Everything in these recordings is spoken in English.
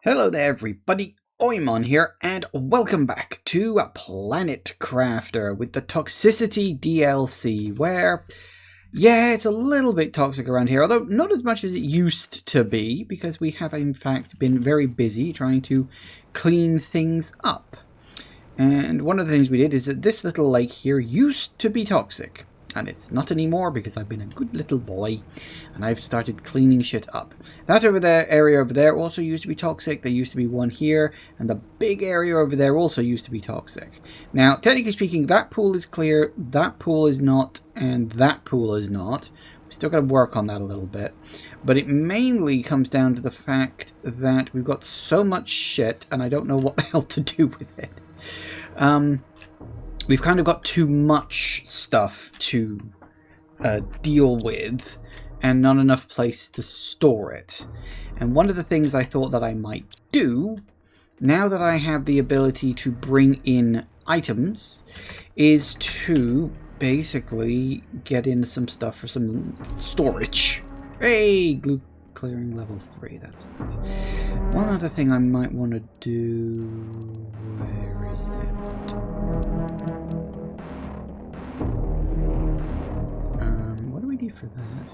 Hello there everybody, Oimon here and welcome back to Planet Crafter with the Toxicity DLC where, yeah, it's a little bit toxic around here, although not as much as it used to be because we have in fact been very busy trying to clean things up. And one of the things we did is that this little lake here used to be toxic. And it's not anymore because I've been a good little boy and I've started cleaning shit up. That area over there also used to be toxic. There used to be one here, and the big area over there also used to be toxic. Now, technically speaking, that pool is clear, that pool is not, and that pool is not. We still got to work on that a little bit. But it mainly comes down to the fact that we've got so much shit and I don't know what the hell to do with it. We've kind of got too much stuff to deal with and not enough place to store it. And one of the things I thought that I might do, now that I have the ability to bring in items, is to basically get in some stuff for some storage. Hey, glue clearing level 3, that's nice. One other thing I might want to do... Where is it? For that.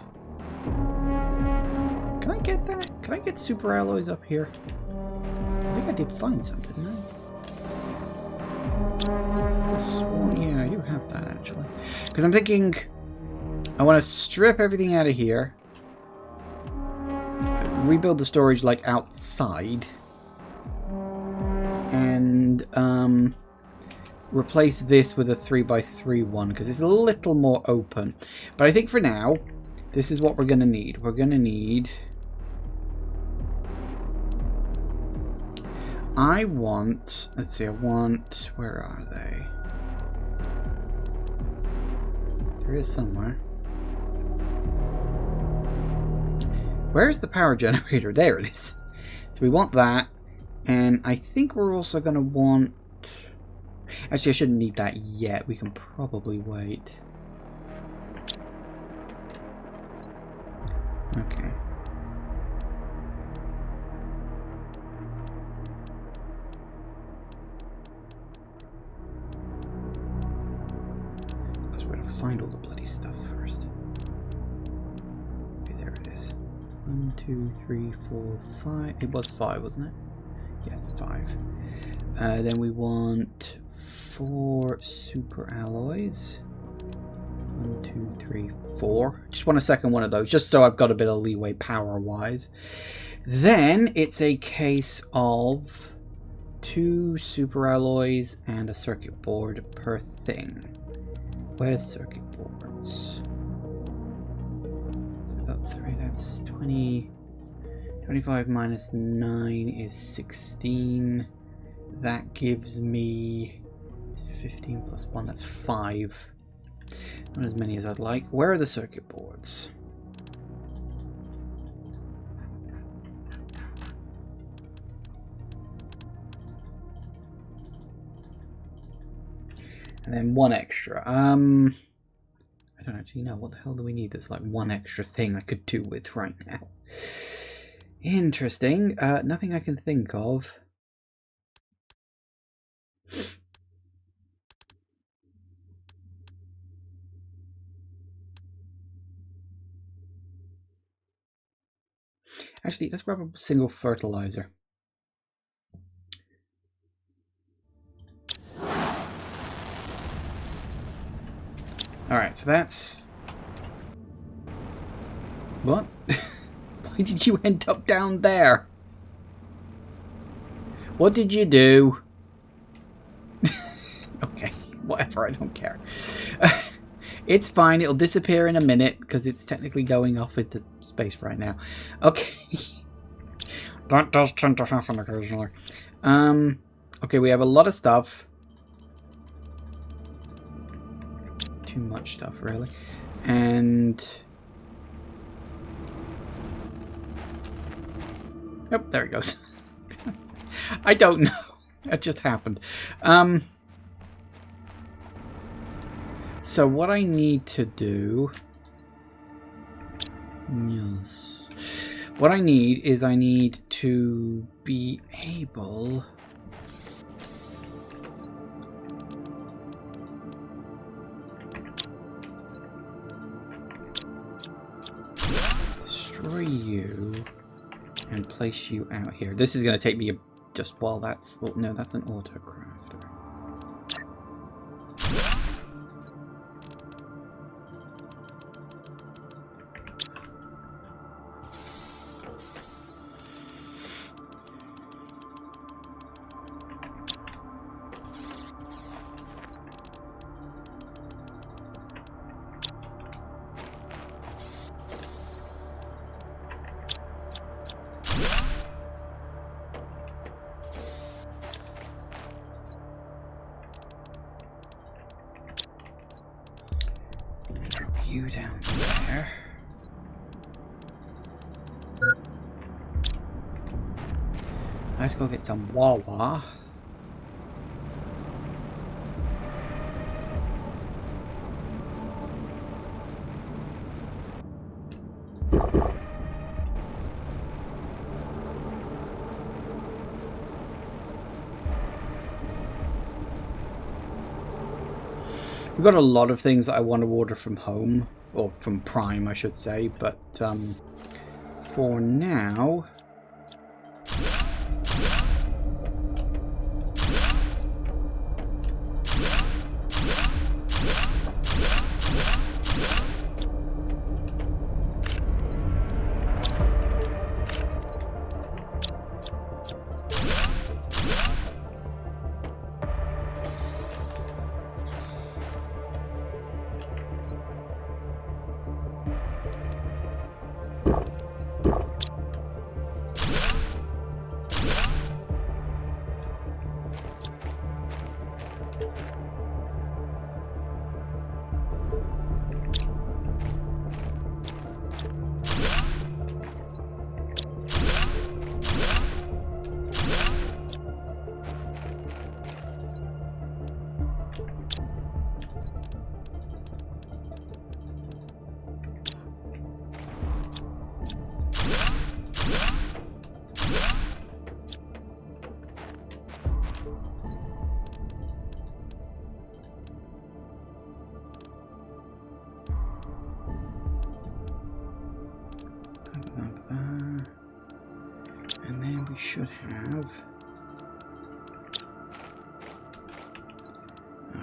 Can I get that? Can I get super alloys up here? I think I did find some, didn't I? Yeah, I do have that actually. Because I'm thinking I want to strip everything out of here, rebuild the storage like outside, and replace this with a 3x3 one because it's a little more open. But I think for now, this is what we're going to need. We're going to need... I want... Let's see, I want... Where are they? There is somewhere. Where's the power generator? There it is. So we want that. And I think we're also going to want... Actually, I shouldn't need that yet. We can probably wait. Okay. Because we're going to find all the bloody stuff first. Okay, there it is. 1, 2, 3, 4, 5. It was 5, wasn't it? Yes, 5. Then we want 4 super alloys. 1, 2, 3, 4. Just want a second one of those, just so I've got a bit of leeway power-wise. Then it's a case of 2 super alloys and a circuit board per thing. Where's circuit boards? We've got 3. That's 20. 25 minus 9 is 16. That gives me 15 plus 1, that's 5. Not as many as I'd like. Where are the circuit boards? And then 1 extra. I don't actually know. What the hell do we need? There's like 1 extra thing I could do with right now. Interesting. Nothing I can think of. Actually, let's grab a single fertilizer. Alright, so that's... What? Why did you end up down there? What did you do? Okay, whatever, I don't care. It's fine, it'll disappear in a minute because it's technically going off into space right now. Okay. That does tend to happen occasionally. Okay, we have a lot of stuff. Too much stuff, really. And... Oh, there it goes. I don't know. That just happened. So what I need to do... Yes. What I need is I need to be able... destroy you and place you out here. This is going to take me just... well, that's... oh, no, that's an auto crafter. You down there. Let's go get some Wawa. We've got a lot of things that I want to order from home, or from Prime I should say, but for now... and then we should have...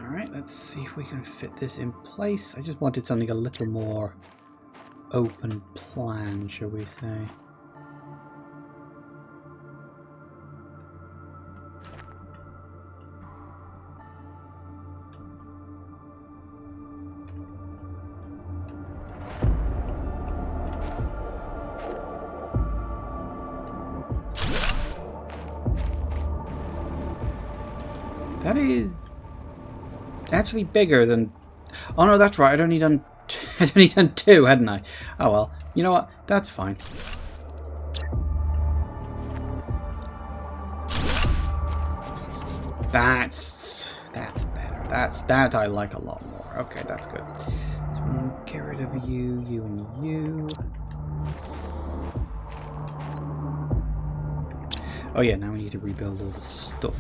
alright, let's see if we can fit this in place. I just wanted something a little more open plan, shall we say. That is actually bigger than... oh no, that's right. I'd only done two, hadn't I? Oh well. You know what? That's fine. That's better. That I like a lot more. Okay, that's good. So we'll get rid of you, you, and you. Oh yeah, now we need to rebuild all the stuff.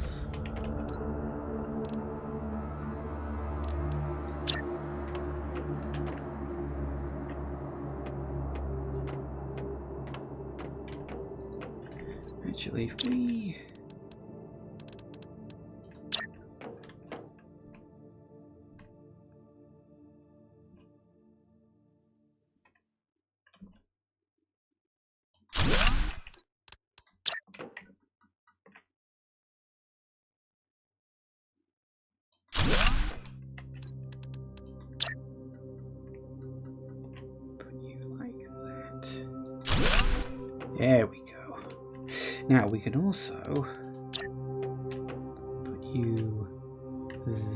Actually, if we... put you like that. There we go. Now we can also put you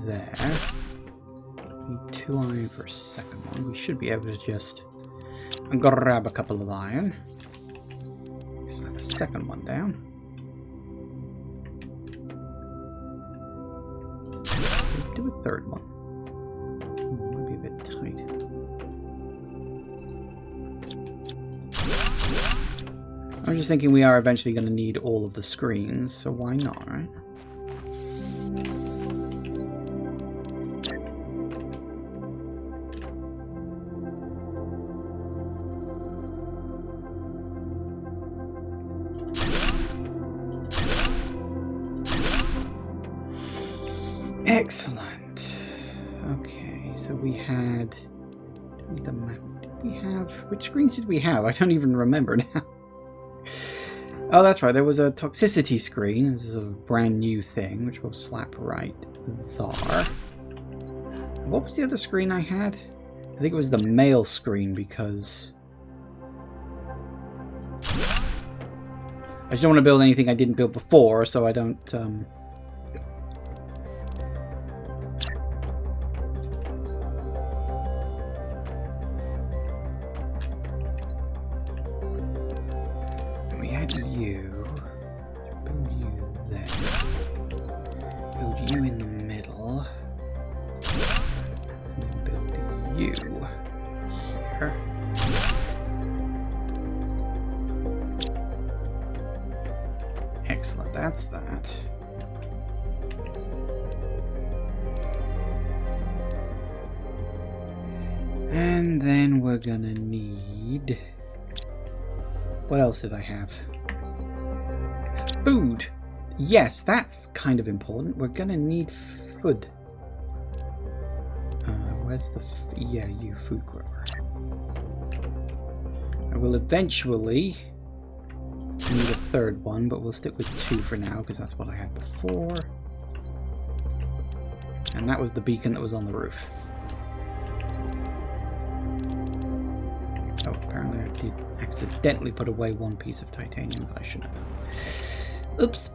there. Need 2 iron for a second one. We should be able to just grab a couple of iron. Slap a second one down. Do a third one. Might be a bit tight. I'm just thinking we are eventually going to need all of the screens, so why not, right? Excellent. Okay, so we had the map. Did we have, which screens did we have? I don't even remember now. Oh, that's right. There was a toxicity screen. This is a brand new thing, which we'll slap right there. What was the other screen I had? I think it was the mail screen because I just don't want to build anything I didn't build before, so I don't. We had you. Build you there. Build you in the middle. And then build you here. Excellent, that's that. And then we're gonna need... What else did I have? Food! Yes, that's kind of important. We're gonna need food. Where's the... yeah, you, food grower. I will eventually need a third one, but we'll stick with 2 for now, because that's what I had before. And that was the beacon that was on the roof. Oh, apparently I did accidentally put away 1 piece of titanium that I shouldn't have done. Oops.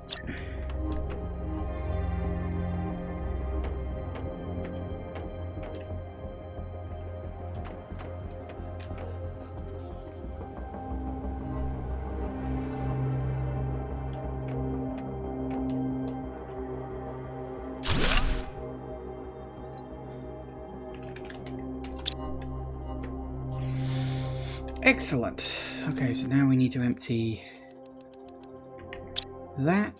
Excellent. Okay, so now we need to empty that.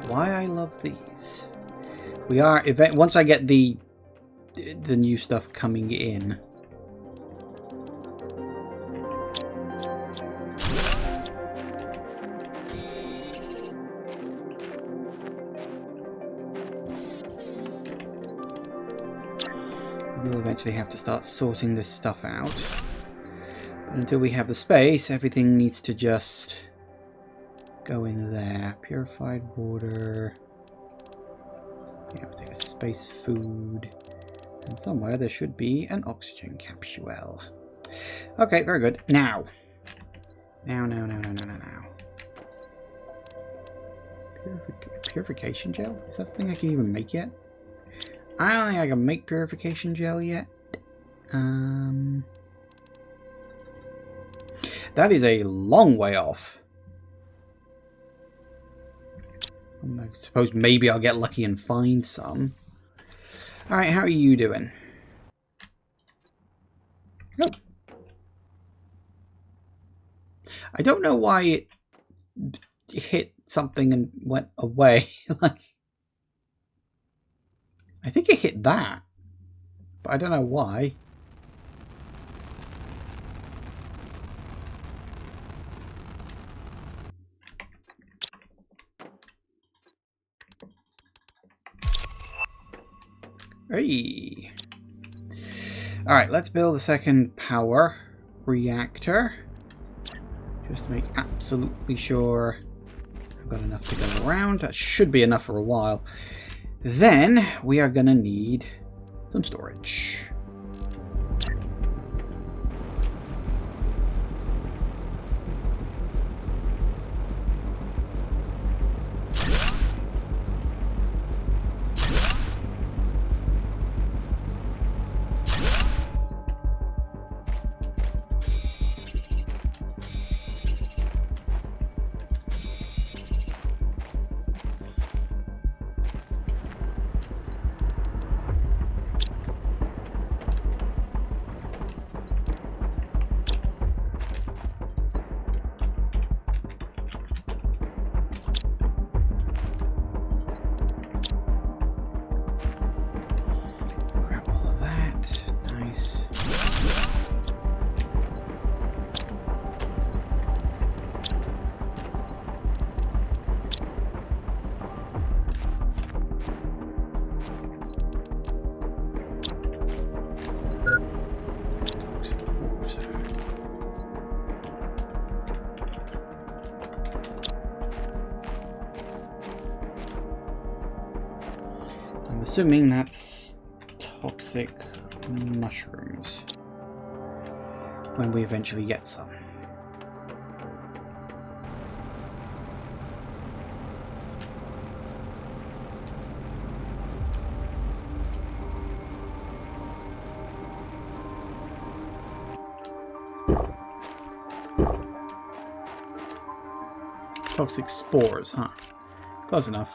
Why I love these. We are once I get the new stuff coming in. We'll eventually have to start sorting this stuff out. But until we have the space, everything needs to just go in there. Purified water. Yeah, we'll take a space food. And somewhere there should be an oxygen capsule. Okay, very good. Now. Now. Purification gel? Is that something I can even make yet? I don't think I can make purification gel yet. That is a long way off. I suppose maybe I'll get lucky and find some. Alright, how are you doing? Oh. I don't know why it hit something and went away. Like, I think it hit that, but I don't know why. Hey. Alright, let's build a second power reactor. Just to make absolutely sure I've got enough to go around. That should be enough for a while. Then we are going to need some storage. assuming that's toxic mushrooms when we eventually get some. Toxic spores, huh? Close enough.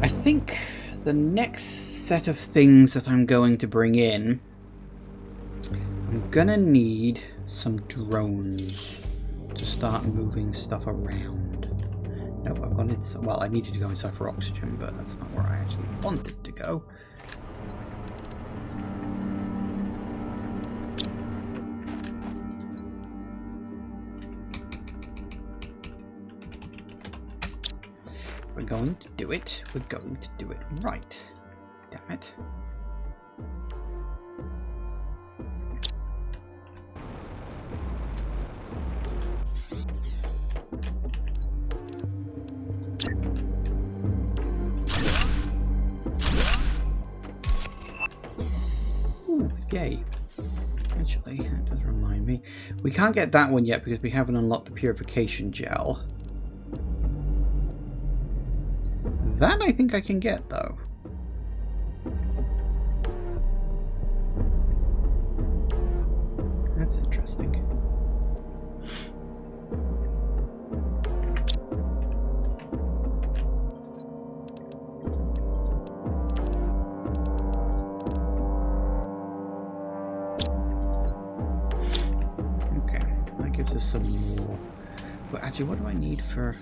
I think the next set of things that I'm going to bring in, I'm gonna need some drones to start moving stuff around. No, I've gone inside. Well, I needed to go inside for oxygen, but that's not where I actually wanted to go. We're going to do it. We're going to do it right. Damn it. Ooh, yay. Actually, that does remind me. We can't get that one yet because we haven't unlocked the purification gel. That I think I can get, though. That's interesting. Okay, that gives us some more. But actually, what do I need for...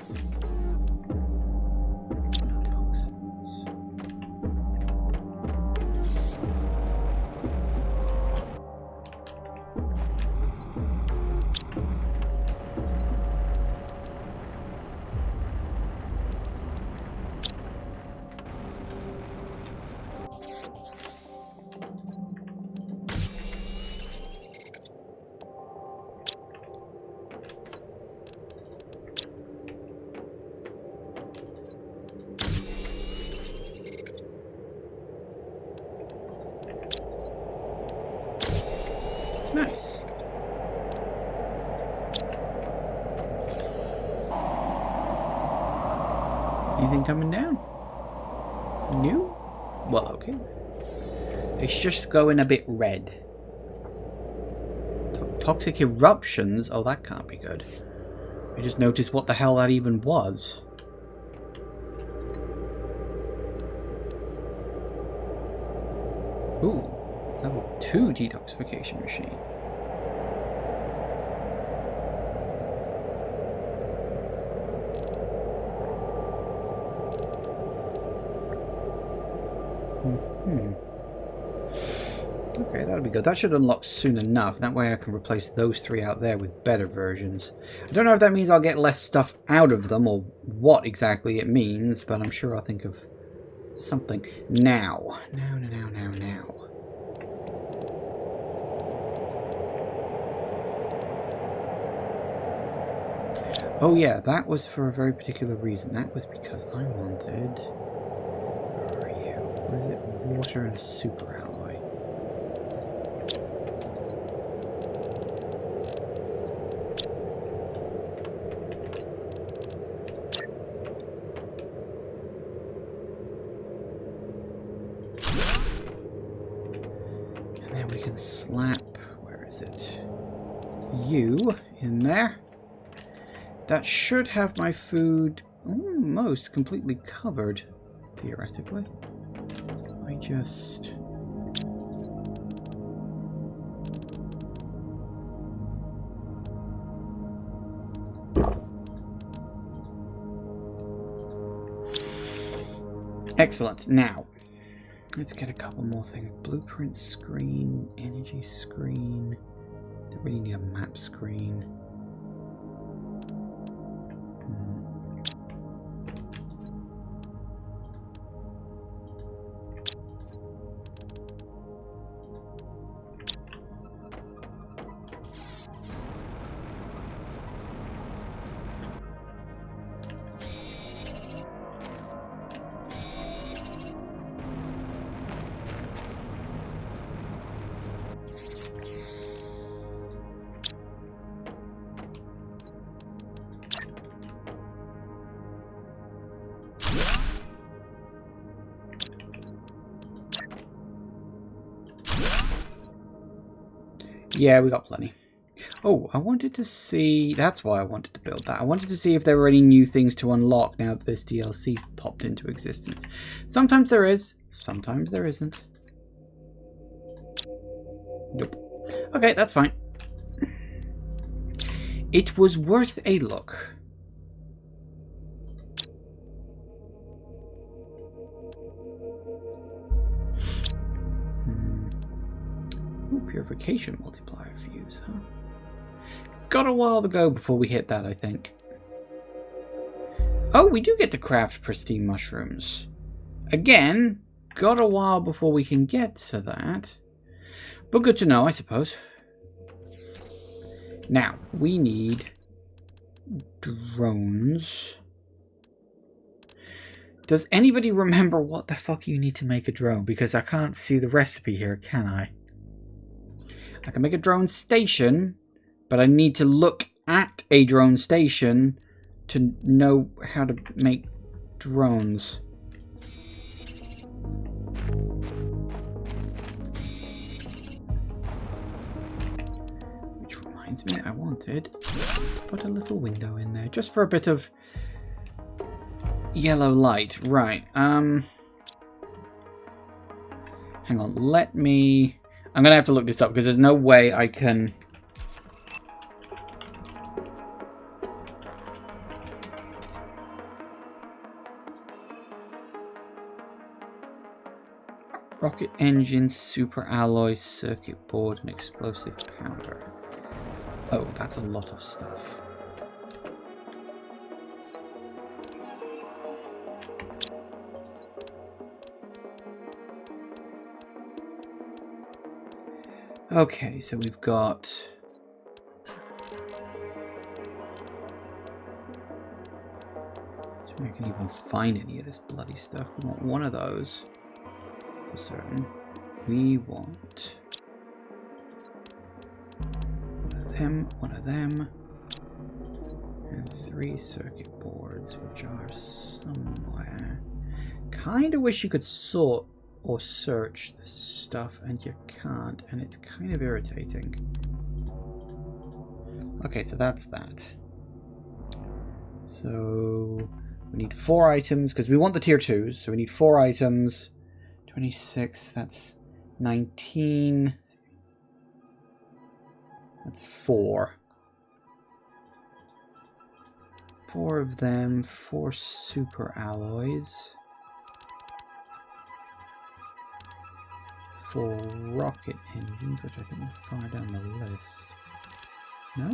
Nice. Anything coming down? New? Well, okay. It's just going a bit red. Toxic eruptions? Oh, that can't be good. I just noticed what the hell that even was. Ooh. Level 2 detoxification machine. Okay, that'll be good. That should unlock soon enough. That way I can replace those 3 out there with better versions. I don't know if that means I'll get less stuff out of them or what exactly it means, but I'm sure I'll think of something. Now. Now. Oh yeah, that was for a very particular reason. That was because I wanted... Where are you? What is it? Water and a super alloy. And then we can slap... Where is it? You in there. That should have my food almost completely covered, theoretically. I just... Excellent. Now, let's get a couple more things. Blueprint screen, energy screen. Don't really need a map screen. Yeah, we got plenty. Oh, I wanted to see... That's why I wanted to build that. I wanted to see if there were any new things to unlock now that this DLC popped into existence. Sometimes there is. Sometimes there isn't. Nope. Okay, that's fine. It was worth a look. Ooh, purification multiplier fuse, huh? Got a while to go before we hit that, I think. Oh, we do get to craft pristine mushrooms. Again, got a while before we can get to that. But good to know, I suppose. Now, we need drones. Does anybody remember what the fuck you need to make a drone? Because I can't see the recipe here, can I? I can make a drone station, but I need to look at a drone station to know how to make drones. Which reminds me, I wanted to put a little window in there, just for a bit of yellow light. Right, hang on, let me... I'm going to have to look this up because there's no way I can... Rocket engine, super alloy, circuit board, and explosive powder. Oh, that's a lot of stuff. Okay, so we've got... So I can even find any of this bloody stuff. We want one of those. For certain. We want... one of them. And 3 circuit boards, which are somewhere. Kinda wish you could sort or search this stuff, and you can't, and it's kind of irritating. Okay, so that's that. So we need 4 items, because we want the tier 2s, so we need 4 items. 26, that's 19. That's 4. 4 of them, 4 super alloys. 4 rocket engines, which I think is far down the list. No?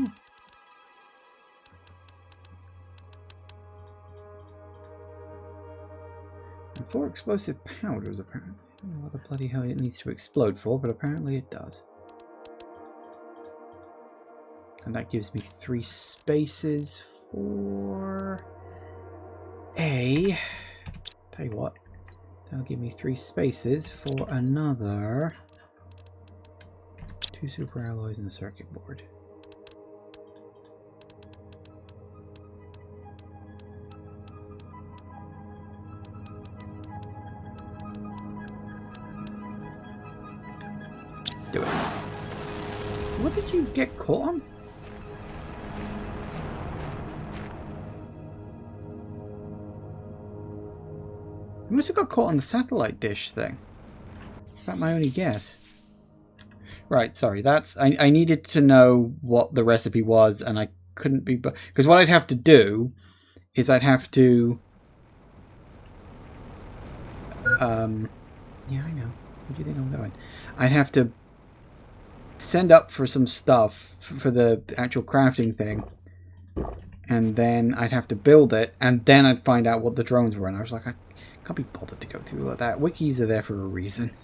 And 4 explosive powders, apparently. I don't know what the bloody hell it needs to explode for, but apparently it does. And that gives me 3 spaces for a... Tell you what. That'll give me 3 spaces for another 2 super alloys and a circuit board. Do it. So what did you get caught on? I must have got caught on the satellite dish thing. Is that my only guess? Right, sorry, that's... I needed to know what the recipe was, and I couldn't be... Because what I'd have to do is I'd have to... Yeah, I know. Where do you think I'm going? I'd have to send up for some stuff for the actual crafting thing, and then I'd have to build it, and then I'd find out what the drones were, and I was like, I can't be bothered to go through all that. Wikis are there for a reason.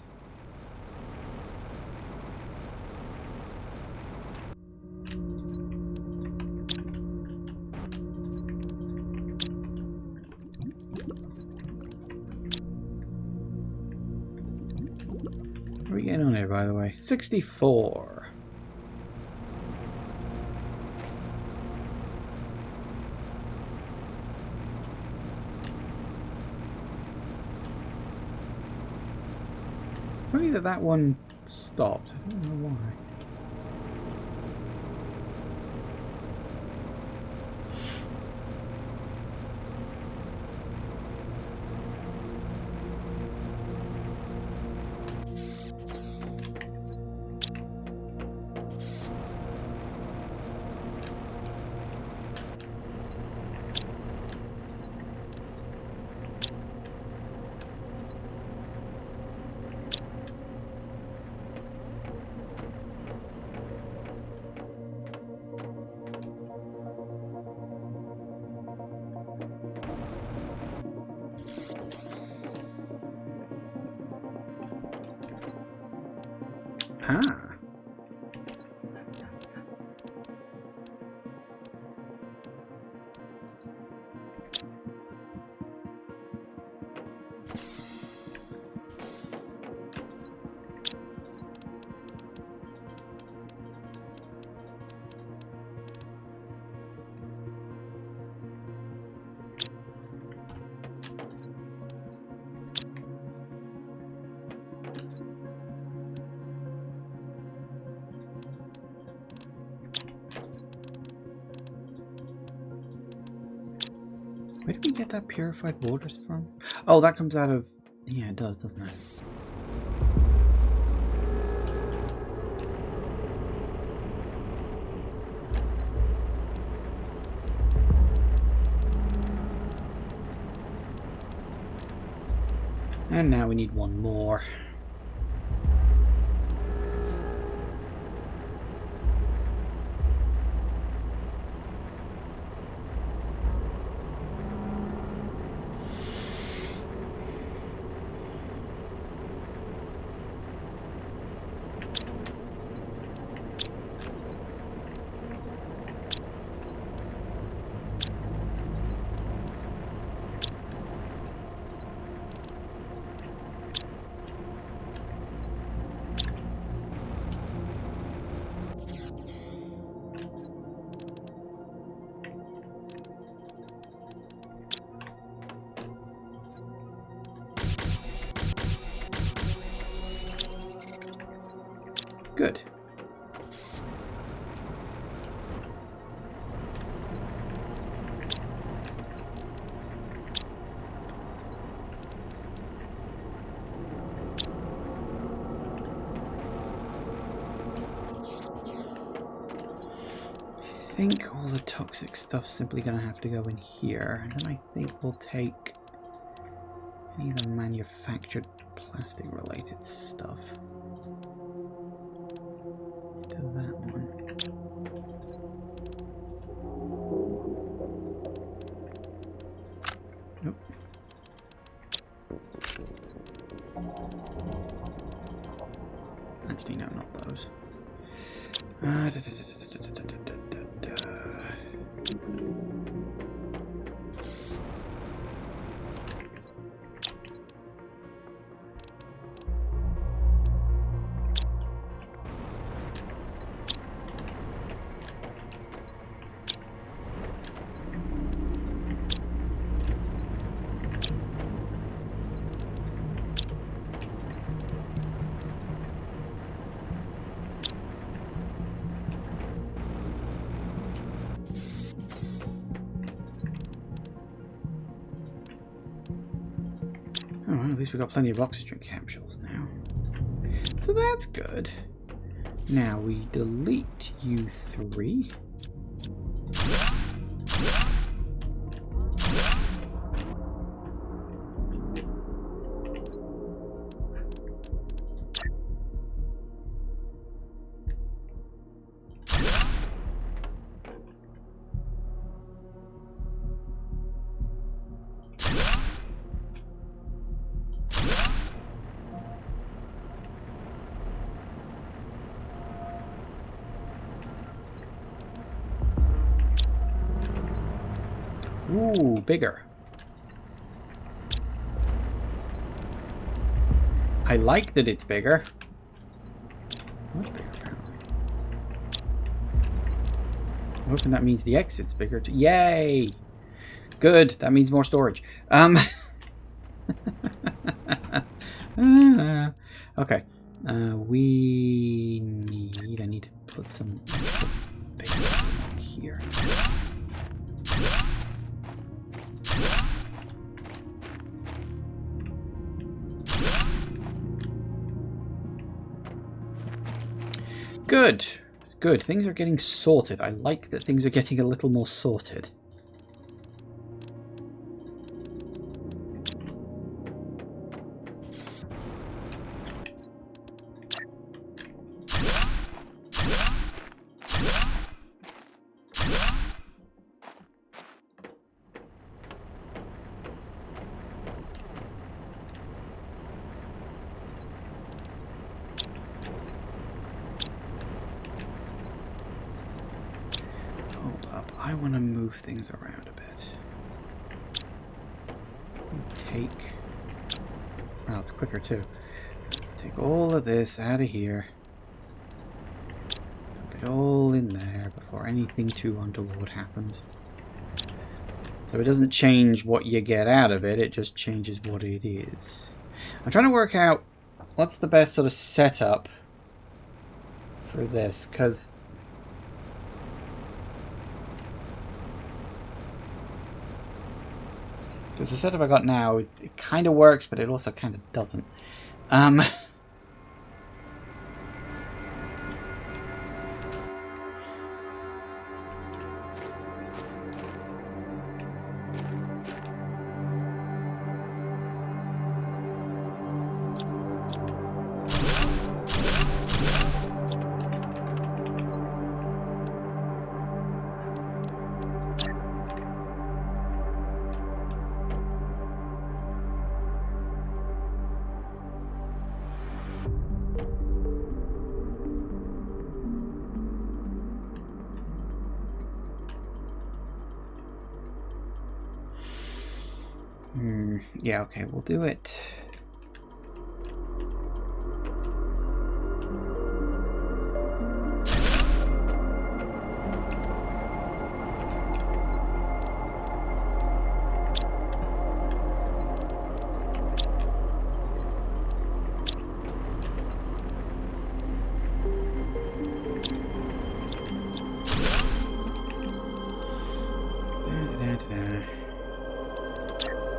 What are we getting on here, by the way? 64. Funny that one stopped. I don't know why. Ah. Where did we get that purified waters from? Oh, that comes out of... Yeah, it does, doesn't it? And now we need one more. Good. I think all the toxic stuff's simply going to have to go in here, and then I think we'll take any of the manufactured plastic related stuff to that one. Nope. Actually, no, not those. Oh, well, at least we've got plenty of oxygen capsules now. So that's good. Now we delete you three. Ooh, bigger. I like that it's bigger. Much bigger, apparently. I'm hoping that means the exit's bigger too. Yay! Good, that means more storage. Okay. I need to put some base here. Good. Good. Things are getting sorted. I like that things are getting a little more sorted. I want to move things around a bit. Take... Well, it's quicker too. Let's take all of this out of here. Dump it all in there before anything too untoward happens. So it doesn't change what you get out of it, it just changes what it is. I'm trying to work out what's the best sort of setup for this, because the setup I got now, it kind of works, but it also kind of doesn't. Yeah, okay, we'll do it.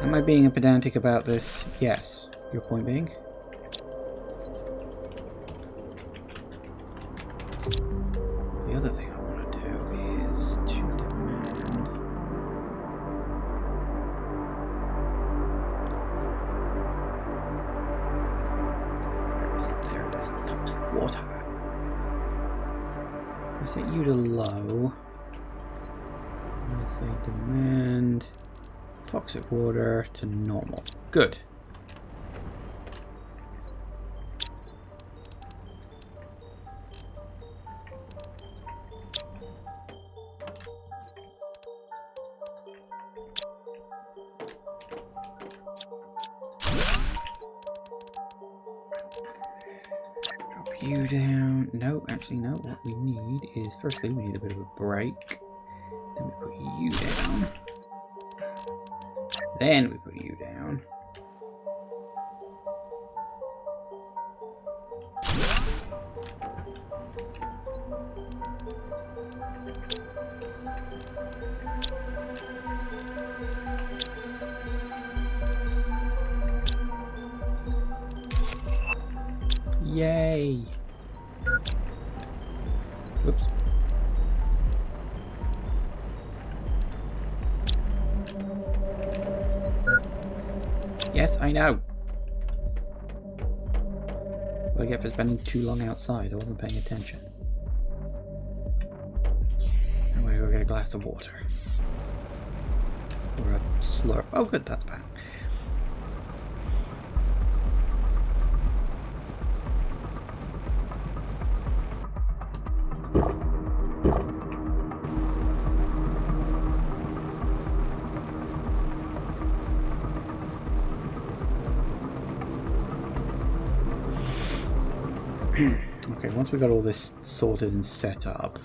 Am I being pedantic about this? Yes. Your point being? The other thing I want to do is to demand... Where is it? There it is. Toxic water. I set you to low. I say demand... Toxic water to normal. Good. Drop you down. No, actually no. What we need is, firstly, we need a bit of a break. Then we put you down. Then we put you down. Yay! Whoops. Yes, I know. What I get for spending too long outside, I wasn't paying attention. Anyway, we'll get a glass of water. Or a slurp. Oh good, that's bad. Okay, once we got all this sorted and set up.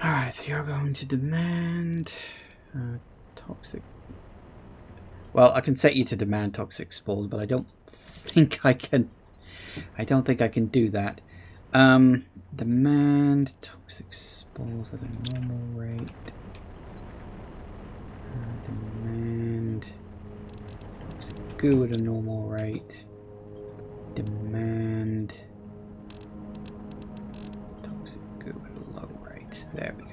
Alright, so you're going to demand toxic. Well, I can set you to demand toxic spores, but I don't think I can. I don't think I can do that. Demand toxic spores at a normal rate. Demand toxic goo at a normal rate. Demand toxic goo at a low rate. There we go.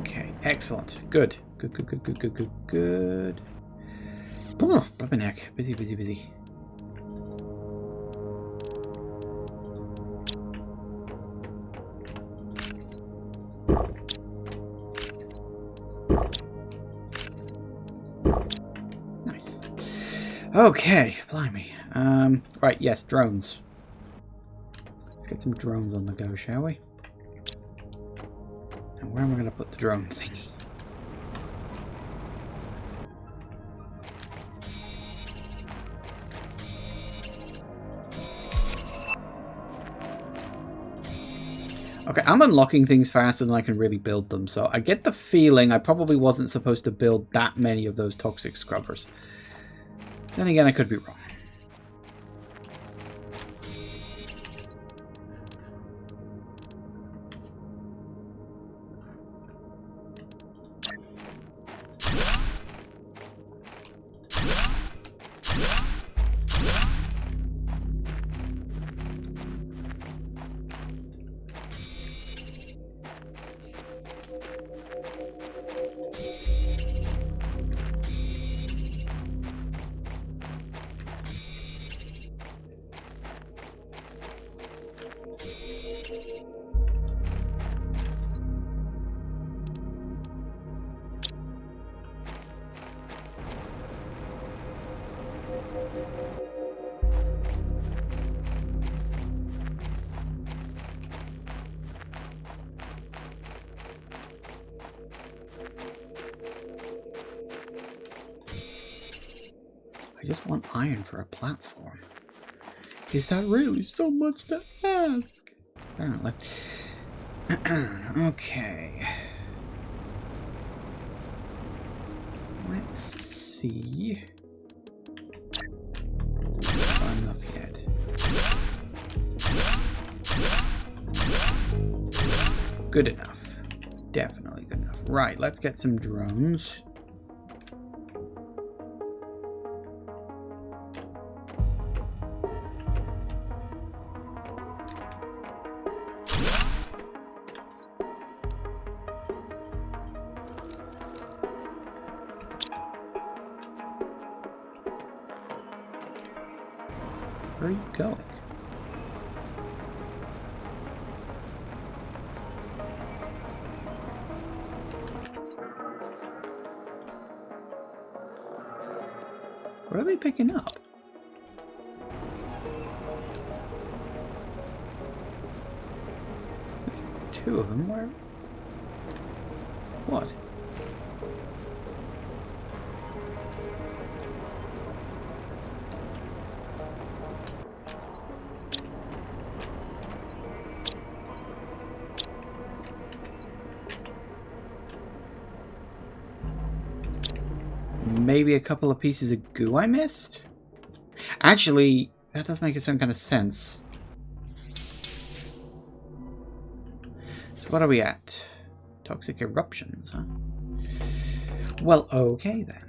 Okay, excellent. Good. Good. Oh, flipping heck. Busy. Nice. Okay, blimey. Right, yes, drones. Let's get some drones on the go, shall we? And where am I going to put the drone thingy? Okay, I'm unlocking things faster than I can really build them, so I get the feeling I probably wasn't supposed to build that many of those toxic scrubbers. Then again, I could be wrong. I just want iron for a platform. Is that really so much to ask? Apparently. Okay. Let's see. Not enough yet. Good enough. Definitely good enough. Right, let's get some drones. Where are you going? What are they picking up? Two of them? Where? What? Maybe a couple of pieces of goo I missed? Actually, that does make some kind of sense. So What are we at? Toxic eruptions, huh? Well, okay then.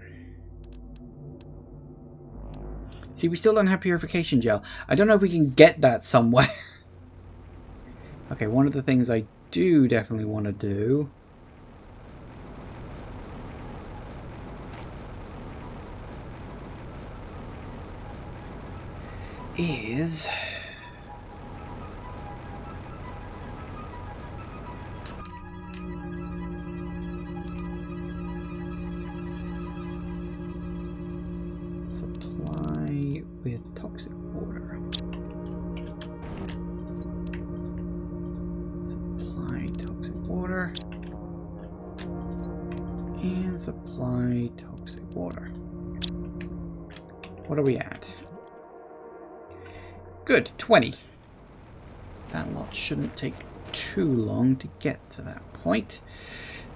See, we still don't have purification gel. I don't know if we can get that somewhere. Okay, one of the things I do definitely want to do is supply with toxic water. Supply toxic water. And supply toxic water. What are we at? Good, 20. That lot shouldn't take too long to get to that point.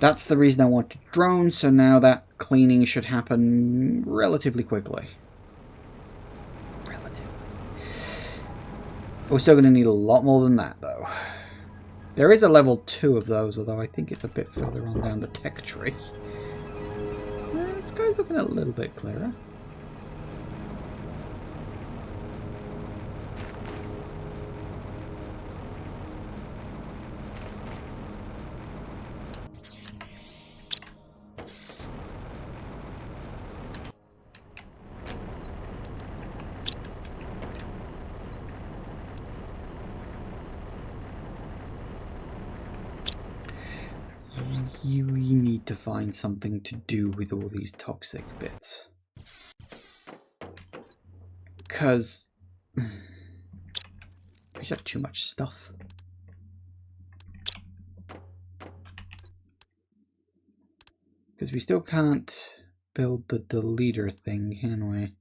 That's the reason I wanted drones, so now that cleaning should happen relatively quickly. Relatively. We're still going to need a lot more than that, though. There is a level 2 of those, although I think it's a bit further on down the tech tree. This guy's looking a little bit clearer. You need to find something to do with all these toxic bits. Because we just have too much stuff. Because we still can't build the deleter thing, can we?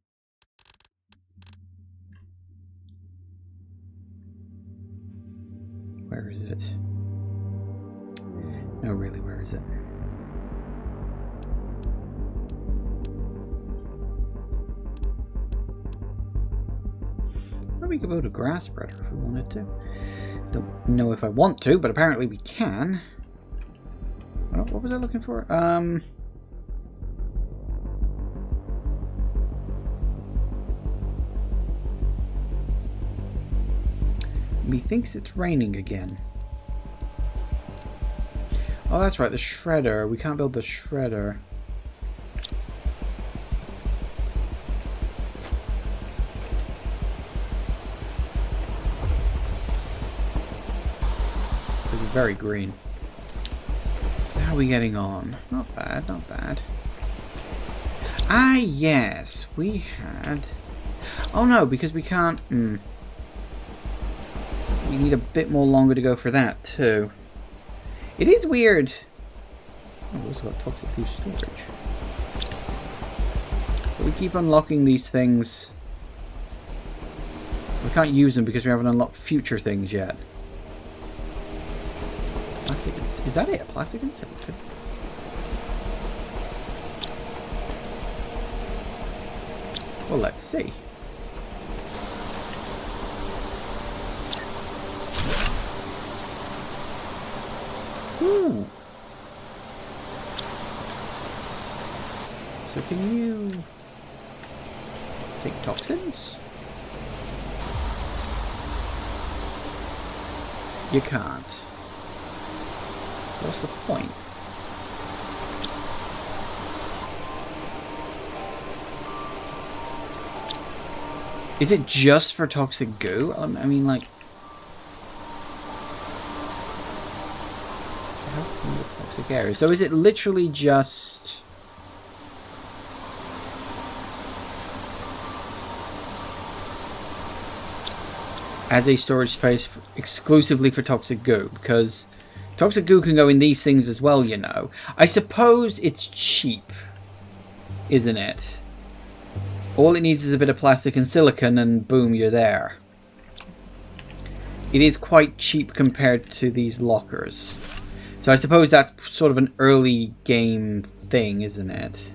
Where is it? No, really, where is it? Well, we could build a grass spreader if we wanted to. Don't know if I want to, but apparently we can. What was I looking for? Methinks it's raining again. Oh, that's right, the shredder. We can't build the shredder. Because it's very green. So how are we getting on? Not bad, not bad. Ah, yes. We had... Oh, no, because we can't... We need a bit more longer to go for that, too. It is weird. Oh, we've also got toxic food storage. But we keep unlocking these things. We can't use them because we haven't unlocked future things yet. Plastic is that it? Plastic and silicon? Well, let's see. Ooh. So can you take toxins? You can't. What's the point? Is it just for toxic goo? I mean, like... Toxic area. So is it literally just... as a storage space exclusively for toxic goo? Because toxic goo can go in these things as well, you know. I suppose it's cheap, isn't it? All it needs is a bit of plastic and silicon and boom, you're there. It is quite cheap compared to these lockers. So I suppose that's sort of an early game thing, isn't it?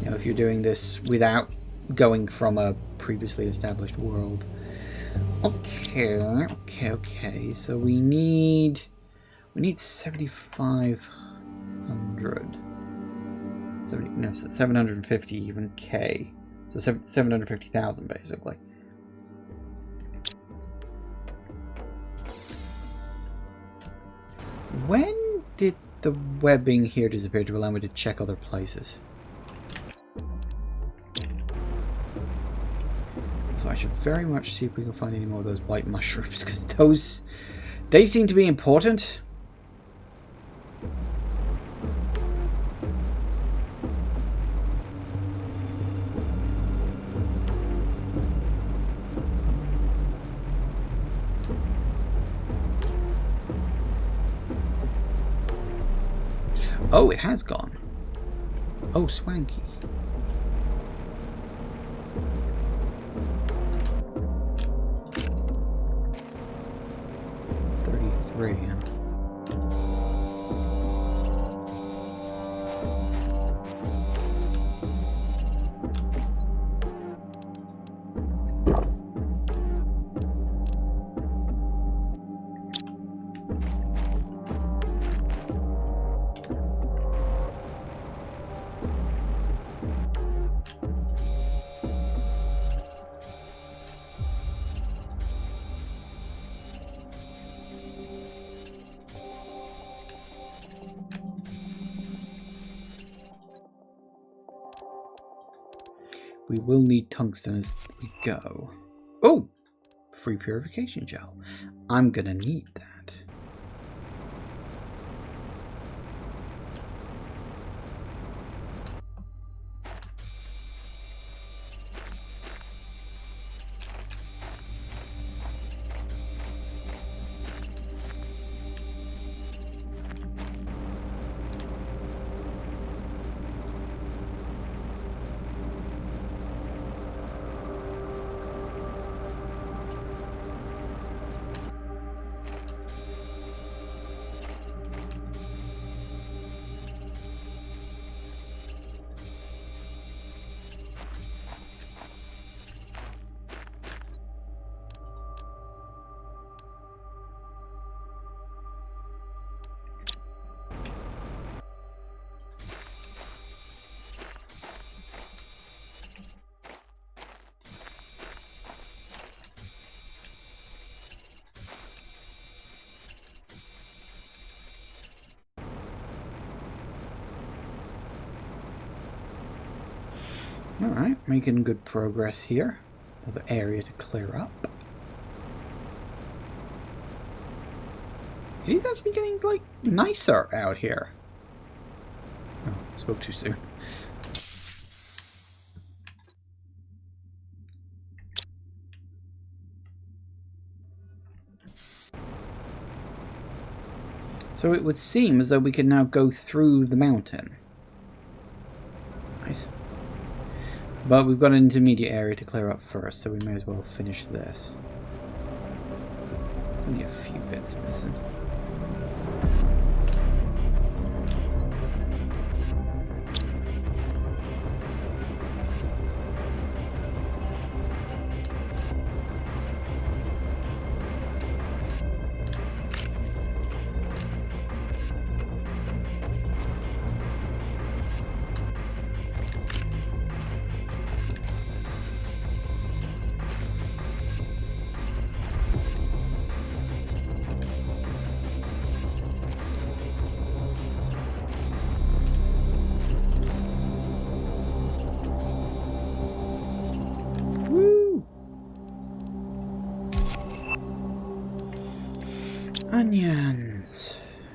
You know, if you're doing this without going from a previously established world. Okay. So we need We need 7,500. 750 even K. So 750,000 basically. When did the webbing here disappear to allow me to check other places? So I should very much see if we can find any more of those white mushrooms, because they seem to be important. Oh, it has gone. Oh, swanky. Yeah. We will need tungsten as we go. Oh! Free purification gel. I'm gonna need that. Alright, making good progress here. Another area to clear up. It is actually getting, like, nicer out here. Oh, I spoke too soon. So it would seem as though we can now go through the mountain. Nice. But we've got an intermediate area to clear up first, so we may as well finish this. There's only a few bits missing. Onions.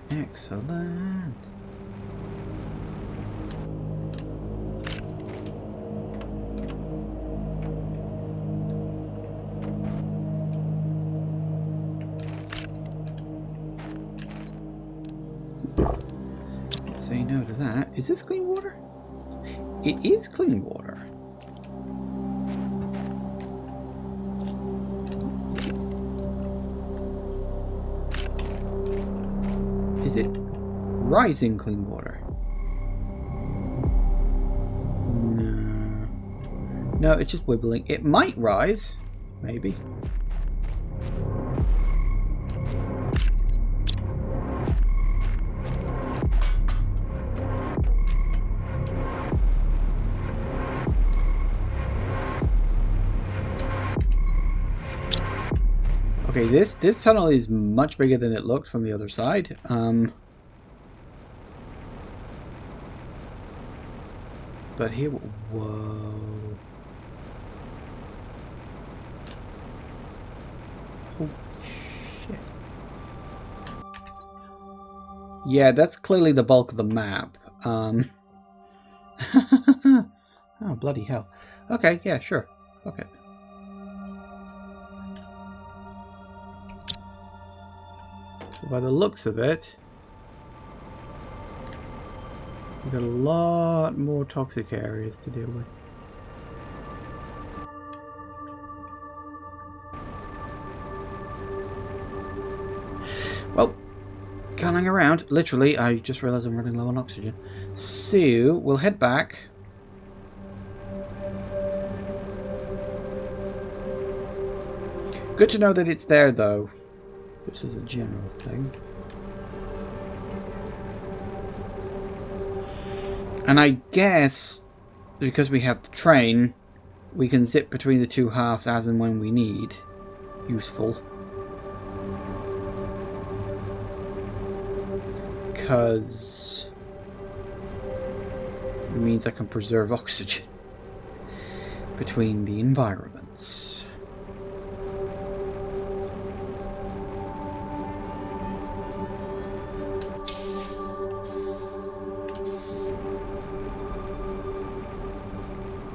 Excellent. Say no to that. Is this clean water? It is clean water. Is it rising clean water? No. No, it's just wibbling. It might rise. Maybe. Okay, this tunnel is much bigger than it looked from the other side. But here, whoa. Holy shit. Yeah, that's clearly the bulk of the map. Oh, bloody hell. Okay, yeah, sure. Okay. So by the looks of it, we've got a lot more toxic areas to deal with. Well, can't hang around. Literally, I just realised I'm running low on oxygen. So, we'll head back. Good to know that it's there, though. This is a general thing. And I guess, because we have the train, we can zip between the two halves as and when we need. Useful. Because it means I can preserve oxygen between the environments.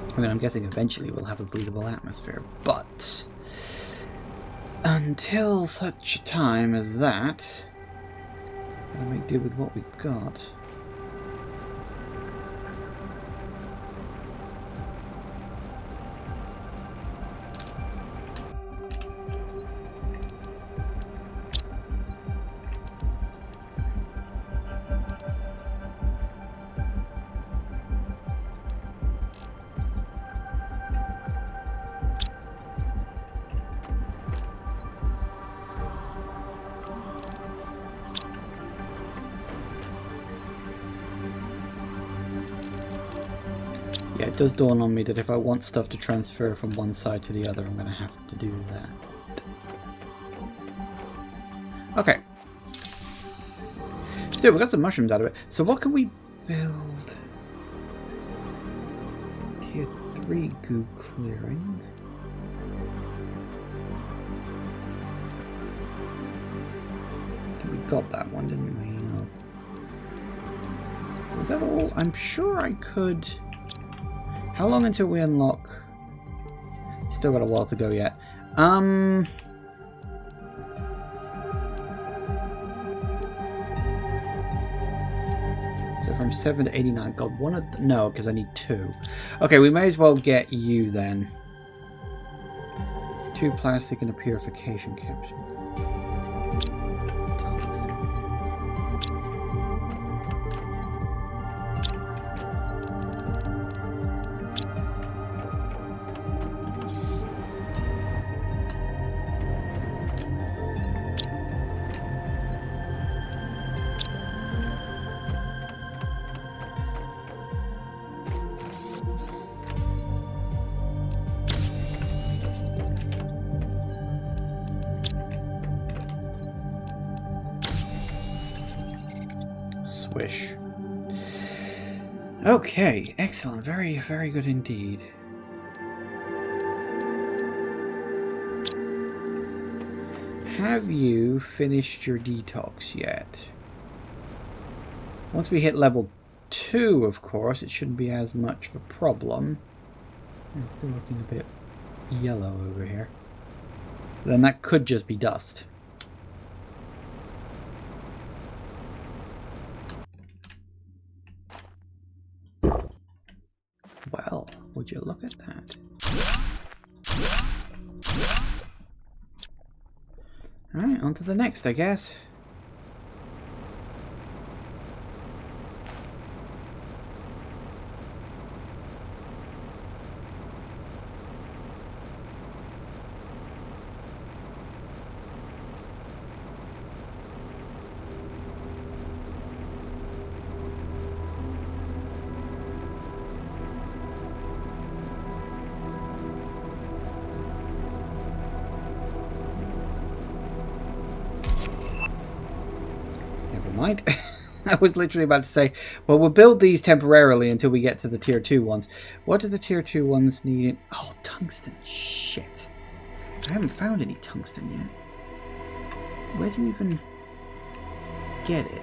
I mean, I'm guessing eventually we'll have a breathable atmosphere, but until such a time as that, I make do with what we've got. Yeah, it does dawn on me that if I want stuff to transfer from one side to the other, I'm going to have to do that. Okay. Still, we got some mushrooms out of it. So what can we build? Tier 3 goo clearing. We got that one, didn't we? Was that all? I'm sure I could... How long until we unlock? Still got a while to go yet. So from 7 to 89. God, one of no, because I need 2. Okay, we may as well get you then. 2 plastic and a purification capsule. Swish. Okay, excellent. Very, very good indeed. Have you finished your detox yet? Once we hit level 2, of course, it shouldn't be as much of a problem. It's still looking a bit yellow over here. Then that could just be dust. Well, would you look at that? Alright, on to the next, I guess. mind. I was literally about to say, well, we'll build these temporarily until we get to the tier 2 ones. What do the tier 2 ones need? Oh, tungsten. Shit. I haven't found any tungsten yet. Where do you even get it?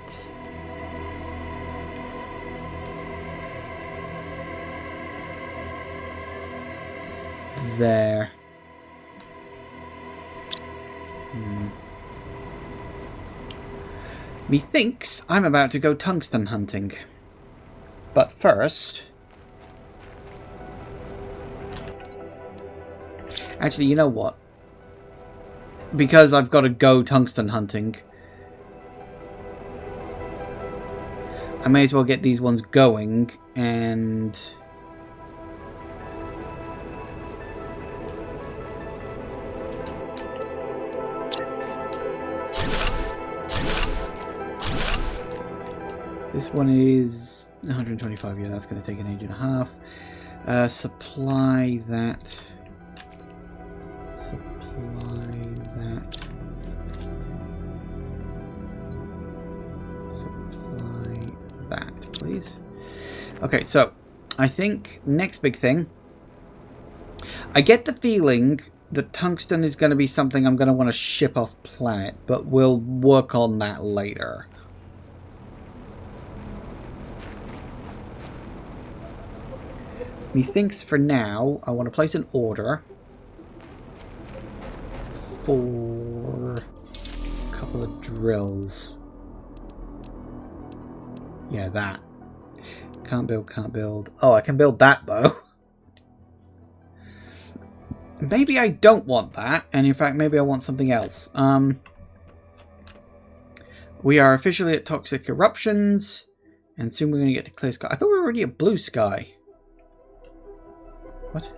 There. Methinks I'm about to go tungsten hunting. But first... Actually, you know what? Because I've got to go tungsten hunting, I may as well get these ones going and... This one is 125, yeah, that's going to take an age and a half. Supply that. Supply that. Supply that, please. Okay, so I think next big thing. I get the feeling that tungsten is going to be something I'm going to want to ship off planet, but we'll work on that later. Methinks for now, I want to place an order for a couple of drills. Yeah, that. Can't build, can't build. Oh, I can build that, though. Maybe I don't want that, and in fact, maybe I want something else. We are officially at Toxic Eruptions, and soon we're going to get to Clear Sky. I thought we were already at Blue Sky. What?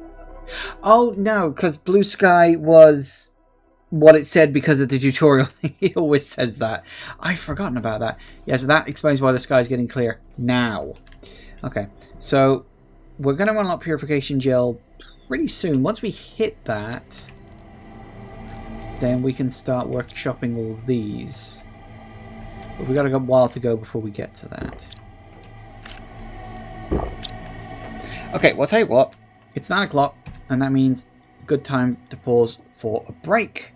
Oh, no, because Blue Sky was what it said because of the tutorial. It always says that. I've forgotten about that. Yeah, so that explains why the sky's getting clear now. Okay, so we're going to unlock Purification Gel pretty soon. Once we hit that, then we can start workshopping all these. But we've got a while to go before we get to that. Okay, well, I'll tell you what. It's 9 o'clock, and that means good time to pause for a break.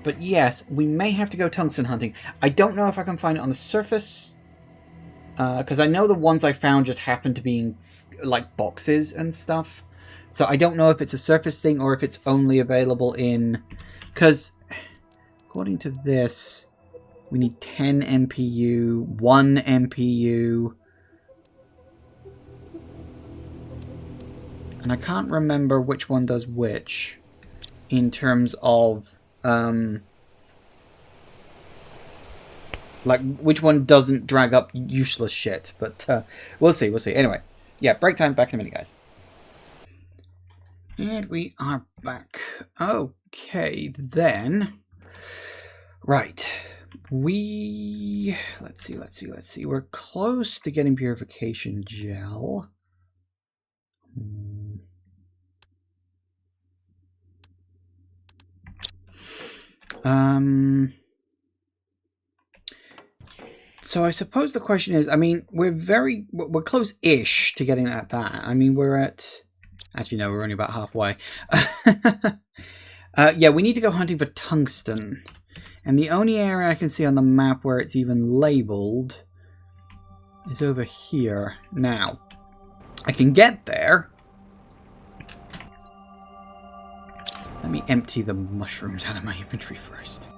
But yes, we may have to go tungsten hunting. I don't know if I can find it on the surface, because I know the ones I found just happen to be in, like, boxes and stuff. So I don't know if it's a surface thing or if it's only available in... Because, according to this, we need 10 MPU, 1 MPU... And I can't remember which one does which in terms of like which one doesn't drag up useless shit, but we'll see. Anyway, yeah, break time. Back in a minute, guys. And we are back. Okay, then. Right. Let's see. We're close to getting Purification Gel. So I suppose the question is, I mean, we're close-ish to getting at that. I mean, we're at... Actually, no, we're only about halfway. Yeah, we need to go hunting for tungsten. And the only area I can see on the map where it's even labelled is over here. Now, I can get there. Let me empty the mushrooms out of my inventory first.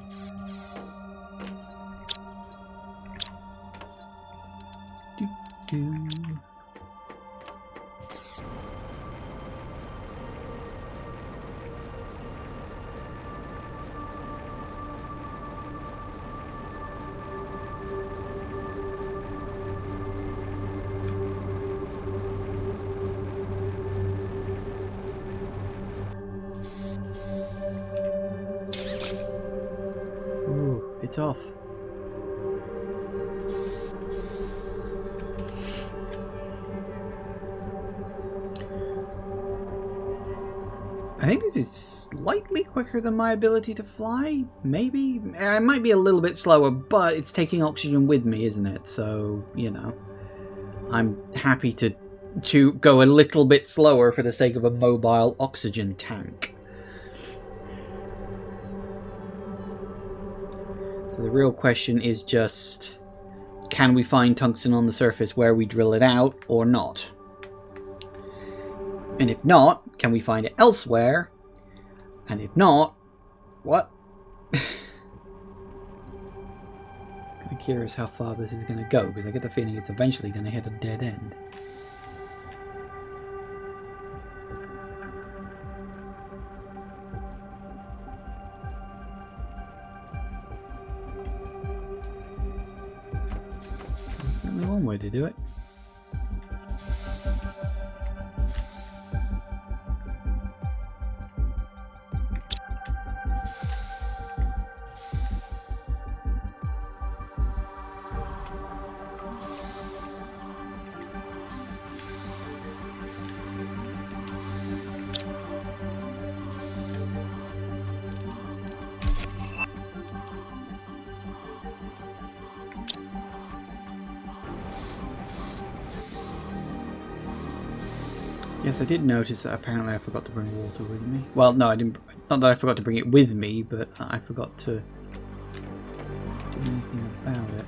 Ooh, it's off. I think this is slightly quicker than my ability to fly, maybe? It might be a little bit slower, but it's taking oxygen with me, isn't it? So, you know, I'm happy to go a little bit slower for the sake of a mobile oxygen tank. So the real question is just, can we find tungsten on the surface where we drill it out or not? And if not, can we find it elsewhere? And if not, what? Kind of curious how far this is going to go, because I get the feeling it's eventually going to hit a dead end. There's only one way to do it. Yes, I did notice that apparently I forgot to bring water with me. Well, no, I didn't. Not that I forgot to bring it with me, but I forgot to do anything about it.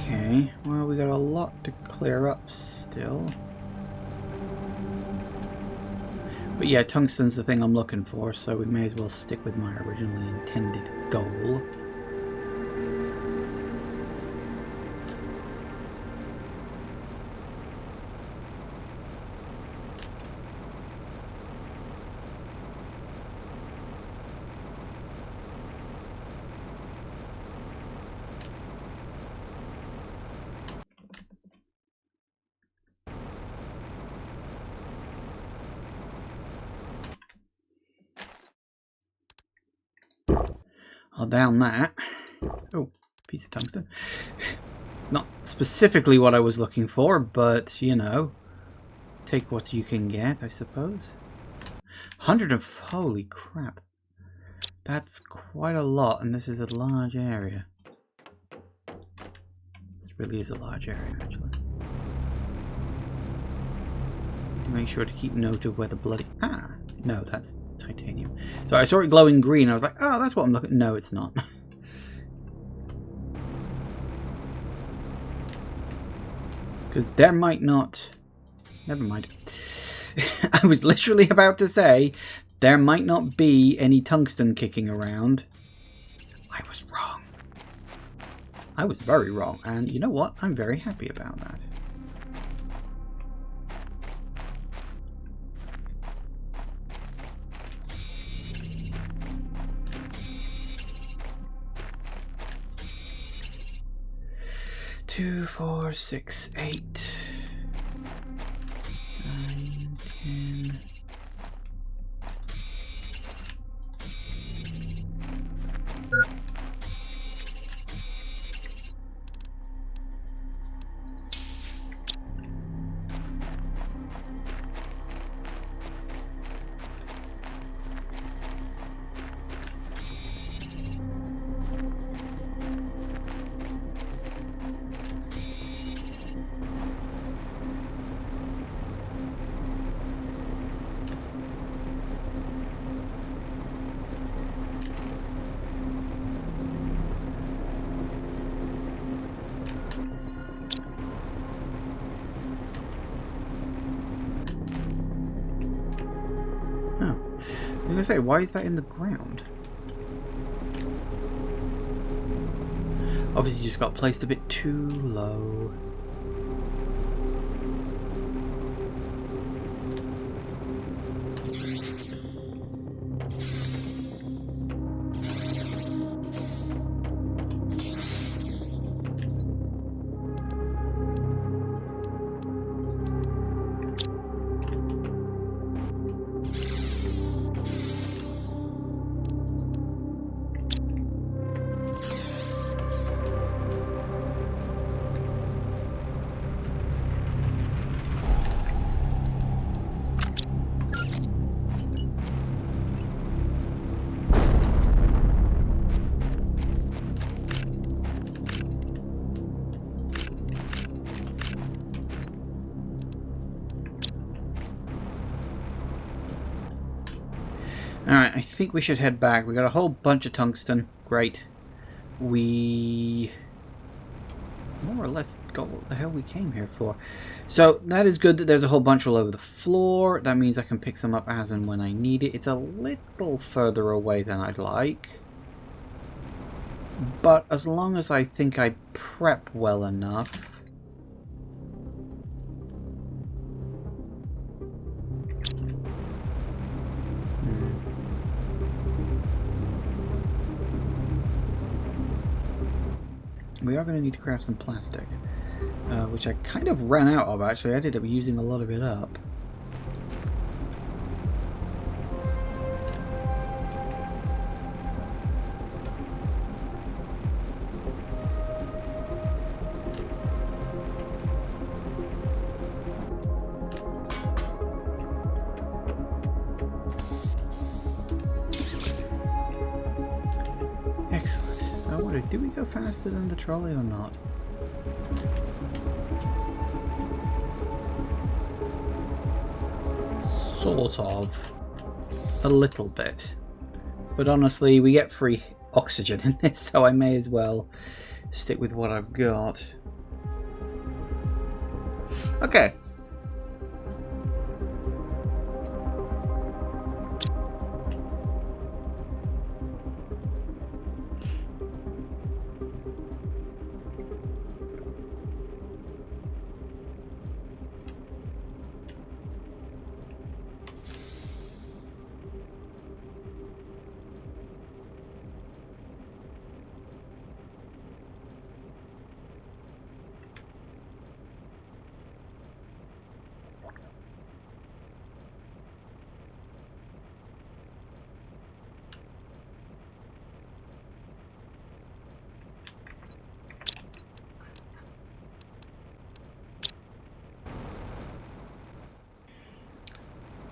Okay, well, we got a lot to clear up still. But yeah, tungsten's the thing I'm looking for, so we may as well stick with my originally intended goal. I'll down that. Oh, piece of tungsten. It's not specifically what I was looking for, but, you know, take what you can get, I suppose. 100 of... holy crap. That's quite a lot, and this is a large area. This really is a large area, actually. To make sure to keep note of where the bloody... Ah! No, that's titanium. So I saw it glowing green. I was like, oh, that's what I'm looking... No, it's not. Because there might not... Never mind. I was literally about to say there might not be any tungsten kicking around. I was wrong. I was very wrong. And you know what? I'm very happy about that. Two, 4, 6, 8, 9, 10. gonna say, why is that in the ground? Obviously, you just got placed a bit too low. Alright, I think we should head back. We got a whole bunch of tungsten. Great. We more or less got what the hell we came here for. So that is good that there's a whole bunch all over the floor. That means I can pick some up as and when I need it. It's a little further away than I'd like. But as long as I think I prep well enough... We are going to need to craft some plastic, which I kind of ran out of, actually. I ended up using a lot of it up. Excellent. I wonder, do we go faster than the trolley or not? Sort of. A little bit. But honestly, we get free oxygen in this, so I may as well stick with what I've got. Okay.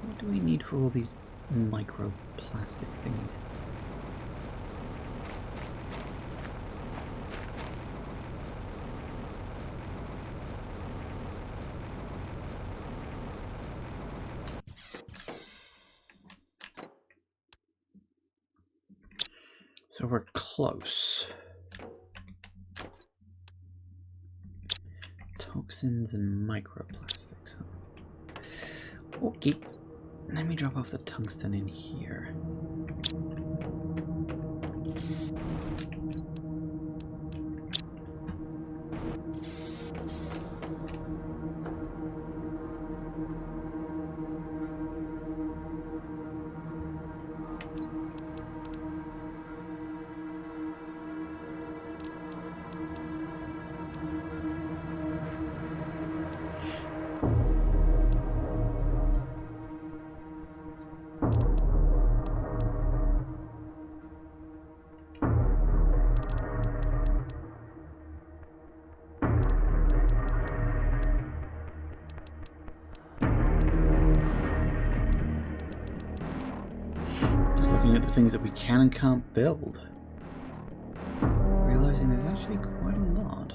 What do we need for all these microplastic thingies? So we're close. Toxins and microplastics. Okay. Let me drop off the tungsten in here. At the things that we can and can't build. Realizing there's actually quite a lot.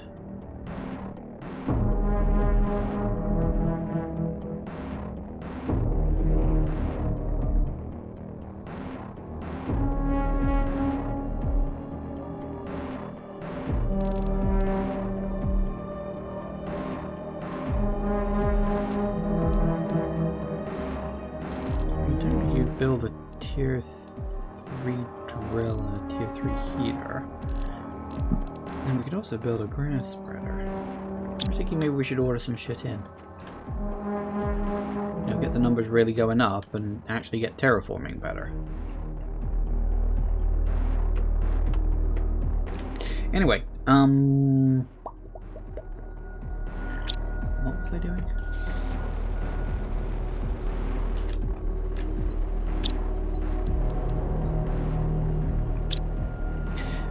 Until you build a tier 3 drill and a tier 3 heater. And we could also build a grass spreader. I'm thinking maybe we should order some shit in. You know, get the numbers really going up and actually get terraforming better. Anyway, what was I doing?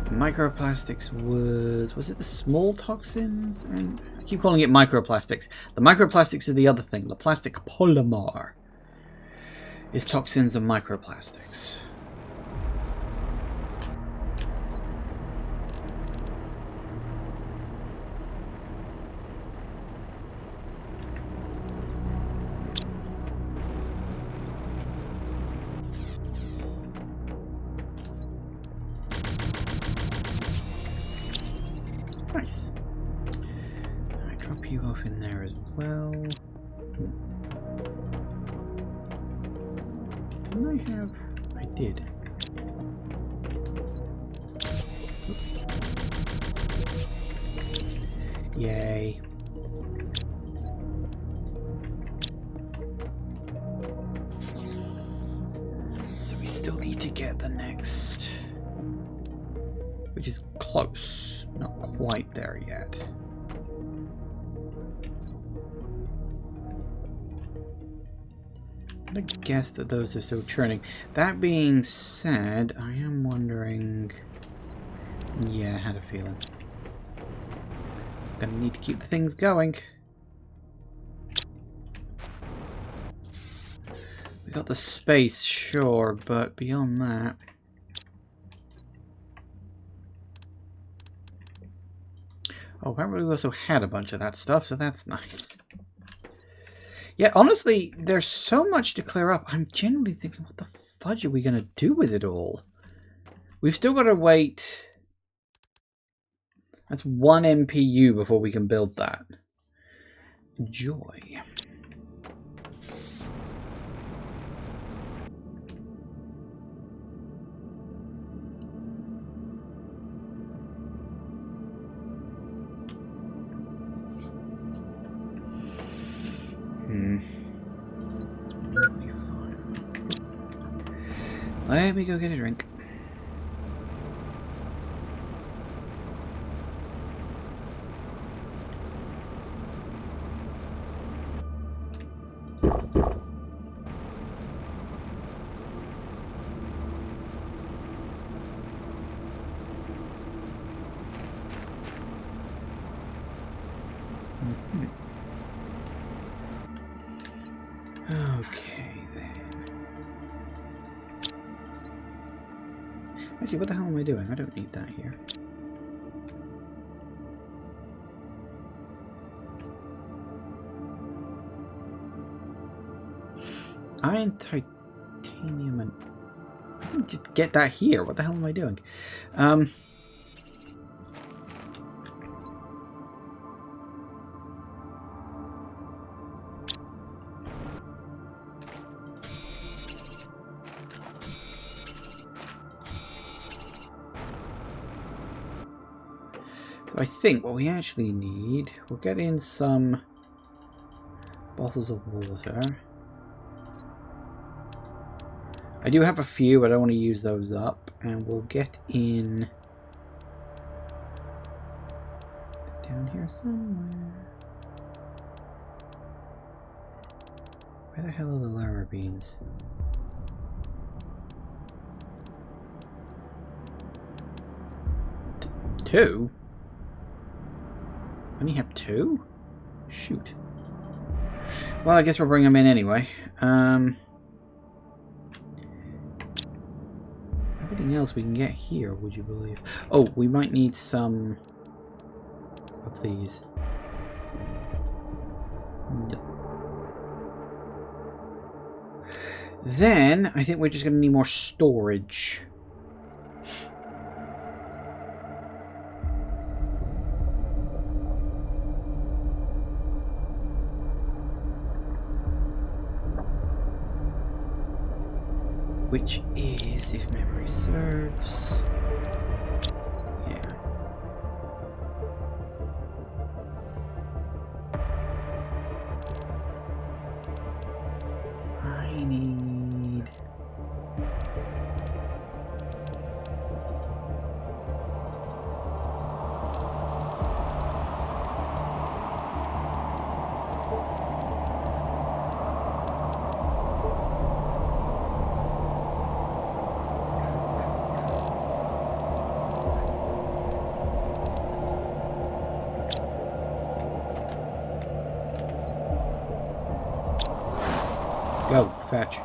Microplastics was it the small toxins? And I keep calling it microplastics. The microplastics are the other thing. The plastic polymer is toxins and microplastics. Nice. I drop you off in there as well. Didn't I have? I did. Yay. So we still need to get the next, which is close. Not quite there yet. I'm gonna guess that those are still churning. That being said, I am wondering... Yeah, I had a feeling. Gonna need to keep the things going. We got the space, sure, but beyond that... Oh, apparently we also had a bunch of that stuff, so that's nice. Yeah, honestly, there's so much to clear up. I'm genuinely thinking, what the fudge are we going to do with it all? We've still got to wait. That's 1 MPU before we can build that. Joy. Let me go get a drink. Okay, then. Actually, what the hell am I doing? I don't need that here. Iron, titanium, and... I didn't just get that here. What the hell am I doing? I think what we actually need, we'll get in some bottles of water. I do have a few, but I don't want to use those up. And we'll get in down here somewhere. Where the hell are the llama beans? Two? Only have 2? Shoot. Well, I guess we'll bring them in anyway. Everything else we can get here, would you believe? Oh, we might need some of these. Then, I think we're just going to need more storage. which is, if memory serves, yeah. I need... Go, fetch.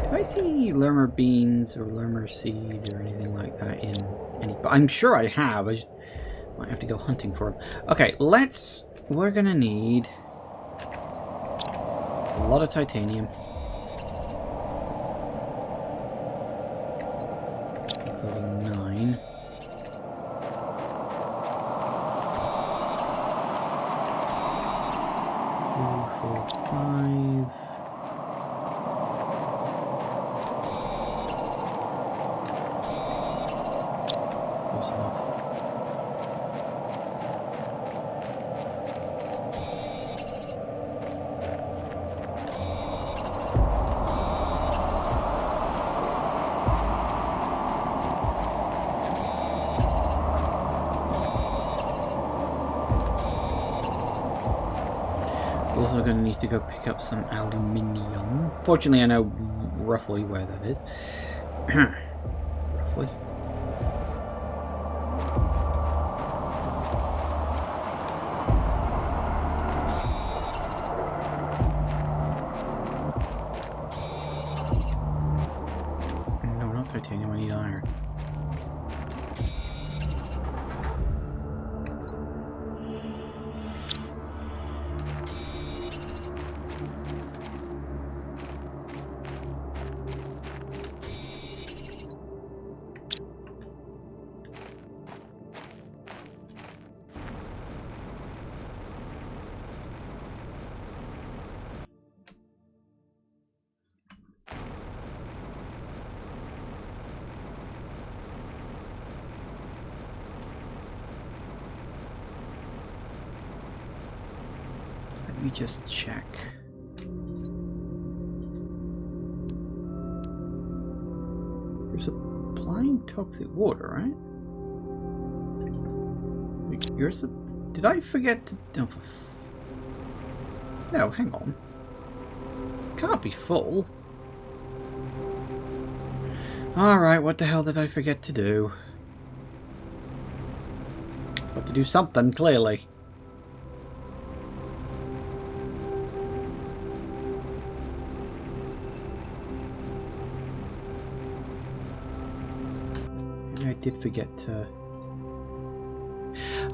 Do I see lermer beans or lermer seeds or anything like that in any... I'm sure I have. I just might have to go hunting for them. Okay, let's... We're gonna need a lot of titanium. Including 9. 5. Close enough. Also going to need to go pick up some aluminium. Fortunately, I know roughly where that is. Roughly. No, not titanium. I need iron. Let me just check. You're supplying toxic water, right? You're did I forget to... Oh, no, hang on. Can't be full. Alright, what the hell did I forget to do? Got to do something, clearly. Maybe I did forget to...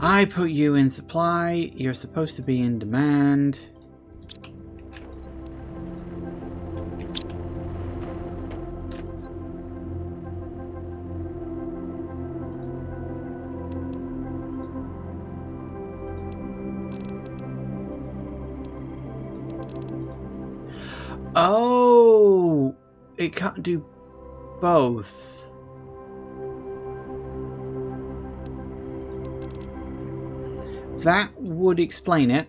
I put you in supply. You're supposed to be in demand. Oh, it can't do both. That would explain it.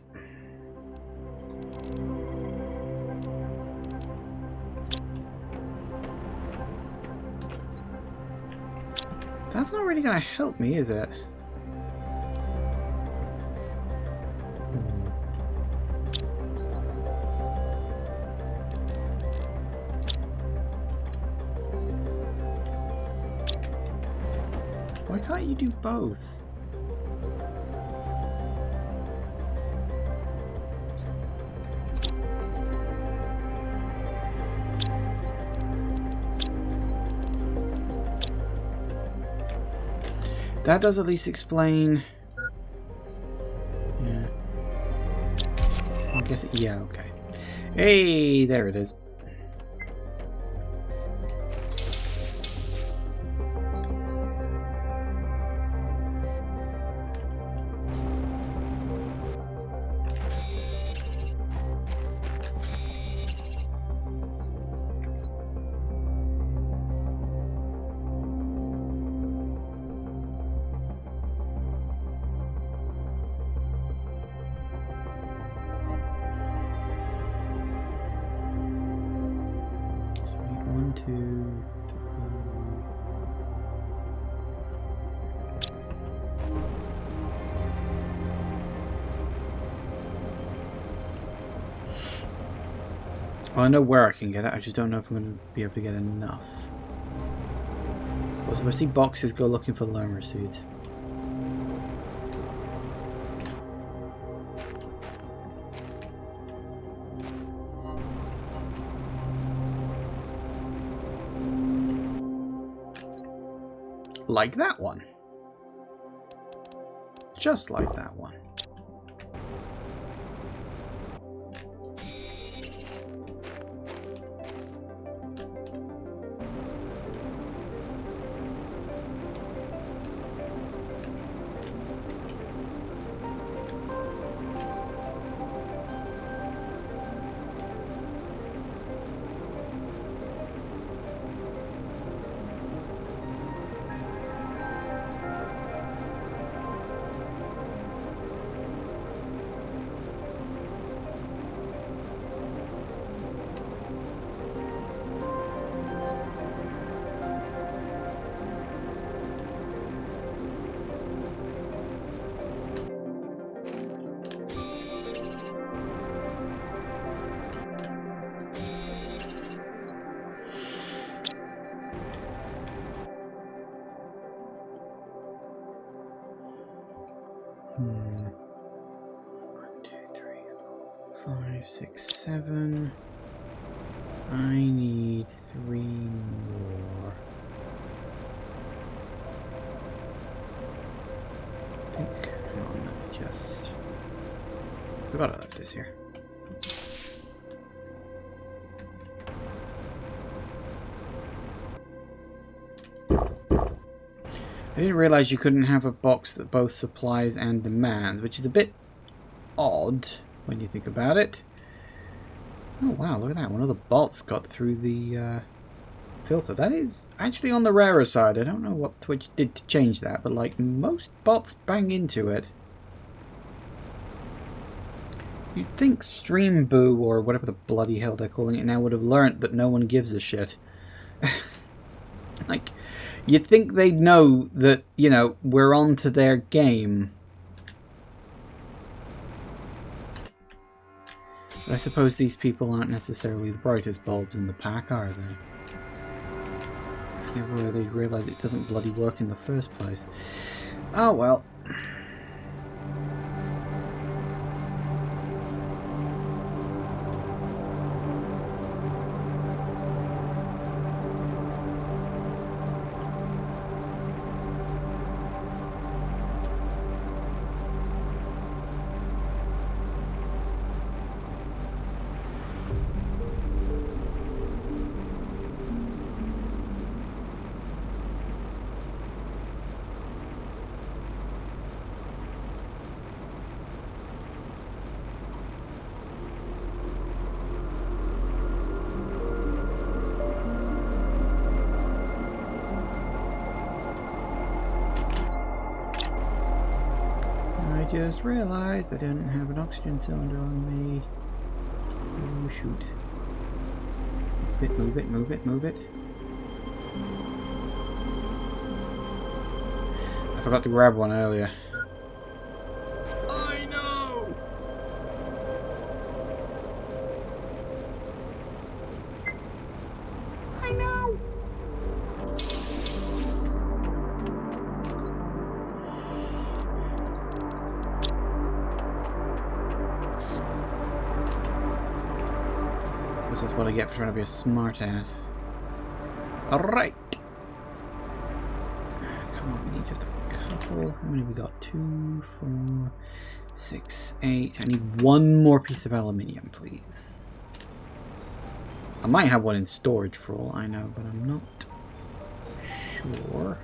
That's not really going to help me, is it? Why can't you do both? That does at least explain. Yeah. I guess. Yeah. Okay. Hey, there it is. 1, 2, 3. Well, I know where I can get it, I just don't know if I'm going to be able to get enough. Also, if I see boxes, go looking for lemur seeds. Like that one. Just like that one. One, 2, 3, 4, 5, 6, 7. I need 3 more. I think. Hang on, let me just. I forgot I left this here. I didn't realize you couldn't have a box that both supplies and demands, which is a bit odd when you think about it. Oh wow, look at that. One of the bots got through the filter. That is actually on the rarer side. I don't know what Twitch did to change that, but like most bots bang into it. You'd think Stream Boo, or whatever the bloody hell they're calling it now, would have learnt that no one gives a shit. Like, you'd think they'd know that, you know, we're on to their game. But I suppose these people aren't necessarily the brightest bulbs in the pack, are they? If they were, they'd realise it doesn't bloody work in the first place. Oh well. Just realized I didn't have an oxygen cylinder on me. Oh shoot. Move it, move it, move it. I forgot to grab one earlier. I know! I know! This is what I get for trying to be a smart ass. Alright! Come on, we need just a couple. How many have we got? 2, 4, 6, 8. I need one more piece of aluminium, please. I might have one in storage for all I know, but I'm not sure.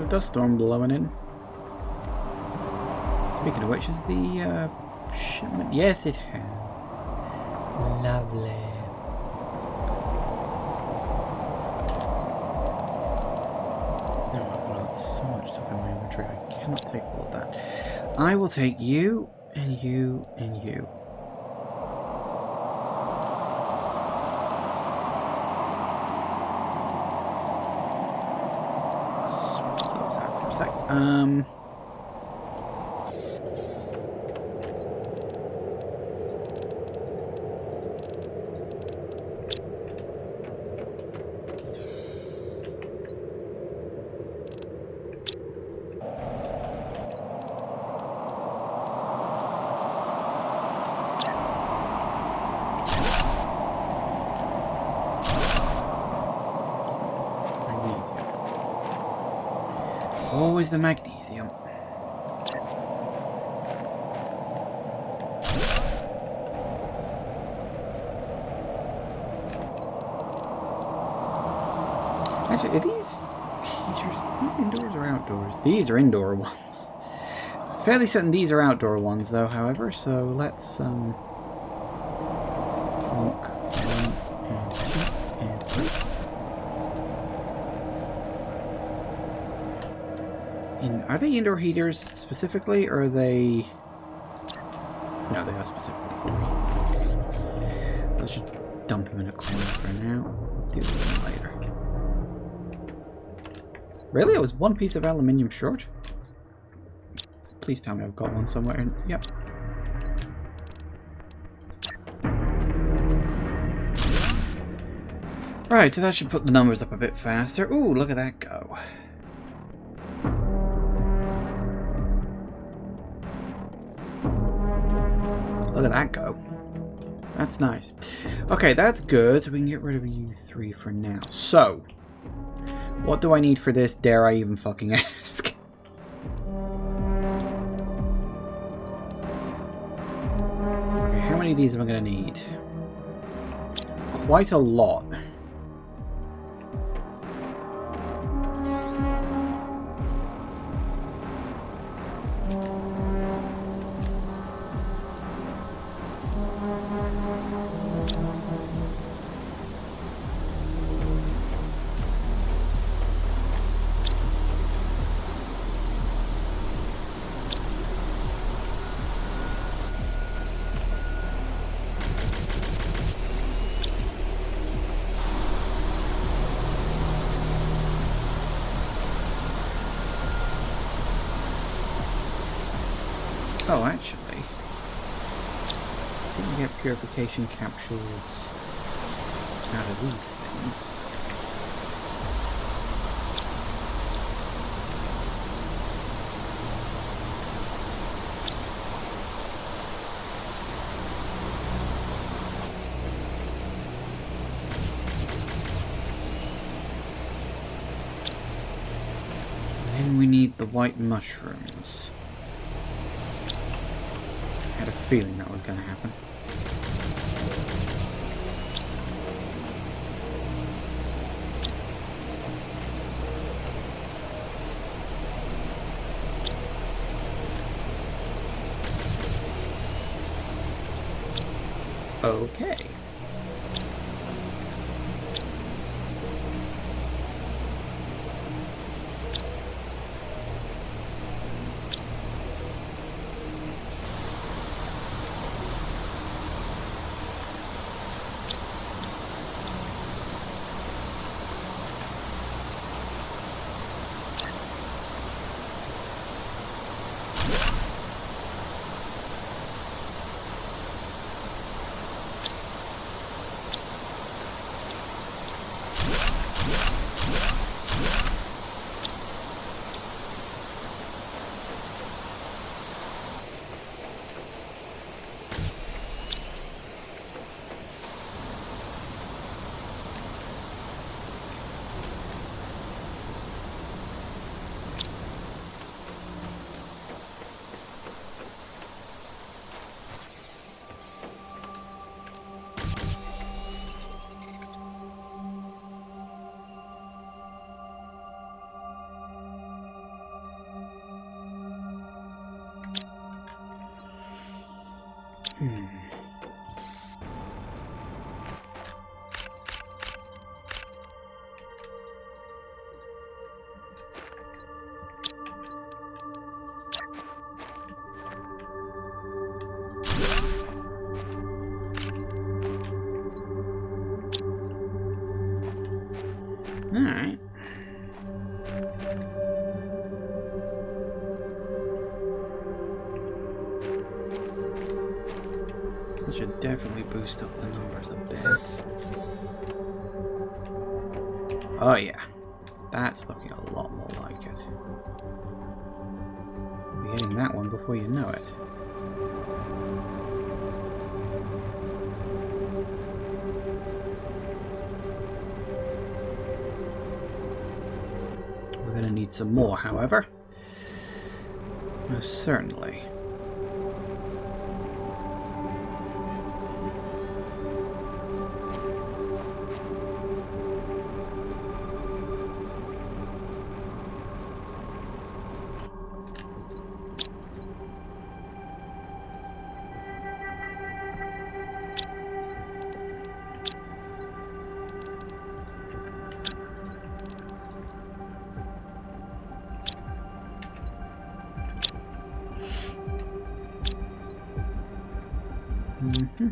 a dust storm blowing in. Speaking of which, is the shipment? Yes, it has. Lovely. No, I've got so much stuff in my inventory. I cannot take all of that. I will take you and you and you. Swap those out for a sec. Always the magnesium. Actually, are these indoors or outdoors? These are indoor ones. Fairly certain these are outdoor ones, though. However, so let's plonk one and two and three. Are they indoor heaters specifically, or are they... No, they are specifically indoor heaters. Let's just dump them in a corner for now. We'll deal with them later. Really? I was one piece of aluminium short? Please tell me I've got one somewhere. Yep. Right, so that should put the numbers up a bit faster. Ooh, look at that go. Look at that go. That's nice. Okay, that's good. So we can get rid of you three for now. So, what do I need for this? Dare I even fucking ask? Okay, how many of these am I going to need? Quite a lot. Oh, actually, we can get purification capsules out of these things. Then we need the white mushrooms. I had a feeling that was going to happen. Okay. Alright. That should definitely boost up the numbers a bit. Oh yeah. That's looking a lot more like it. You're getting that one before you know it. We're going to need some more, however. Most certainly. Mm-hmm.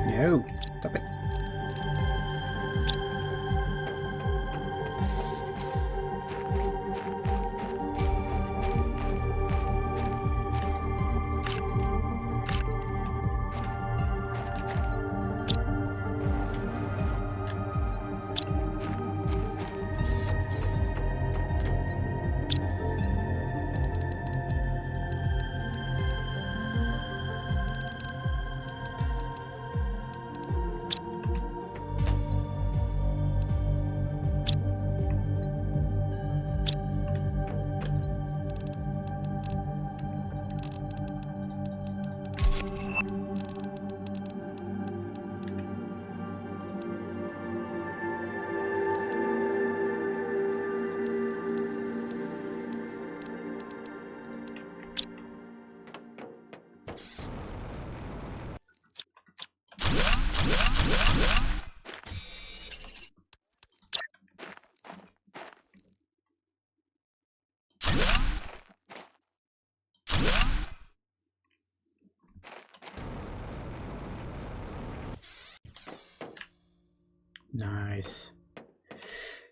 No, stop it. Nice.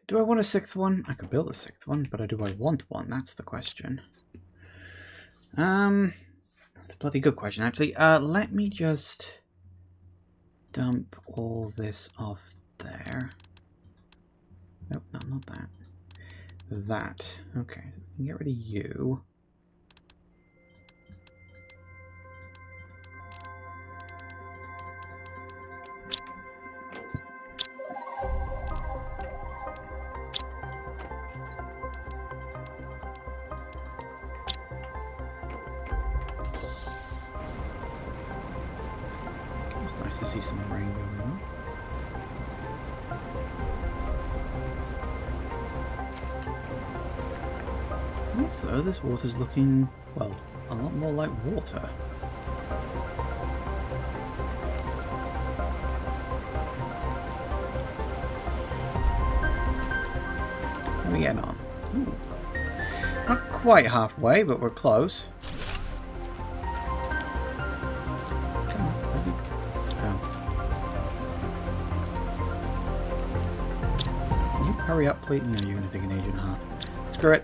Do I want a sixth one? I could build a sixth one, but do I want one? That's the question. That's a bloody good question, actually. Let me just dump all this off there. Nope, no, not that. That. Okay, so we can get rid of you. Nice to see some rain going on. Also, this water's looking, well, a lot more like water. What are we getting on? Ooh. Not quite halfway, but we're close. Hurry up, please. No, you're going to take an age and a half. Screw it.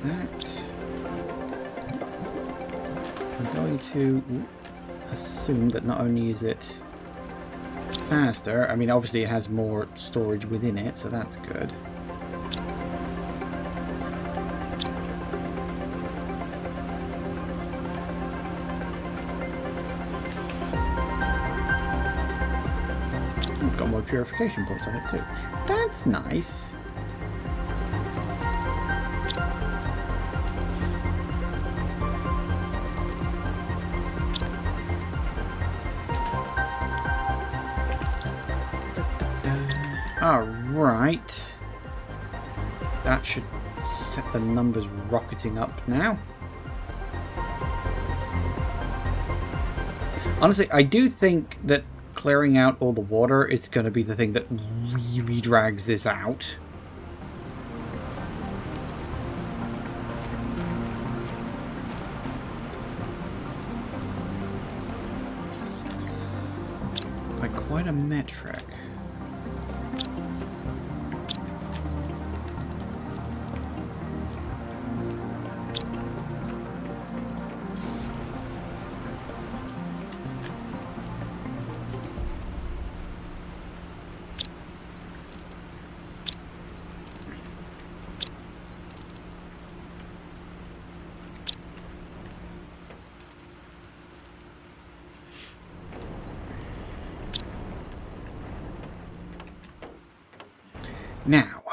that. I'm going to assume that not only is it faster, I mean obviously it has more storage within it, so that's good. It's got more purification points on it too. That's nice. Alright. That should set the numbers rocketing up now. Honestly, I do think that clearing out all the water is going to be the thing that really drags this out. By quite a metric. Now, oh,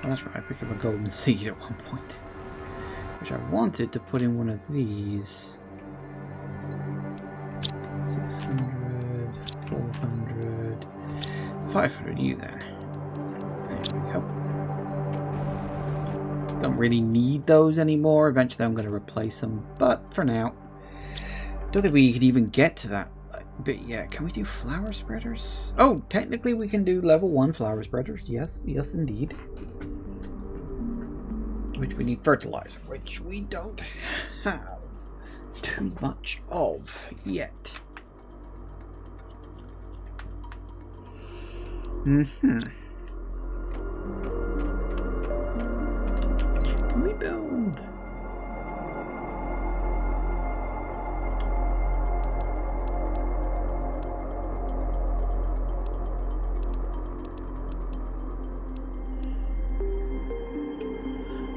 that's right, I picked up a golden seed at one point, which I wanted to put in one of these. 600, 400, 500, you then. There we go. Don't really need those anymore. Eventually I'm going to replace them, but for now, don't think we could even get to that. But yeah, can we do flower spreaders? Oh, technically we can do level 1 flower spreaders. Yes, yes indeed. Which we need fertilizer, which we don't have too much of yet. Can we build?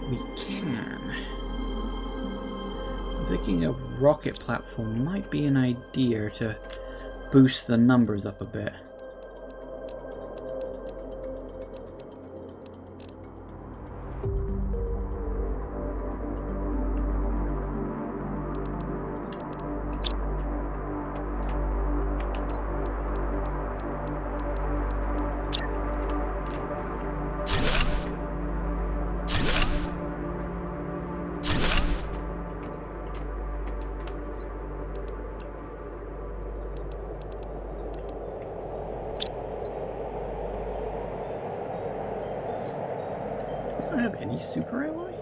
We can. I'm thinking a rocket platform might be an idea to boost the numbers up a bit. I have any super alloy?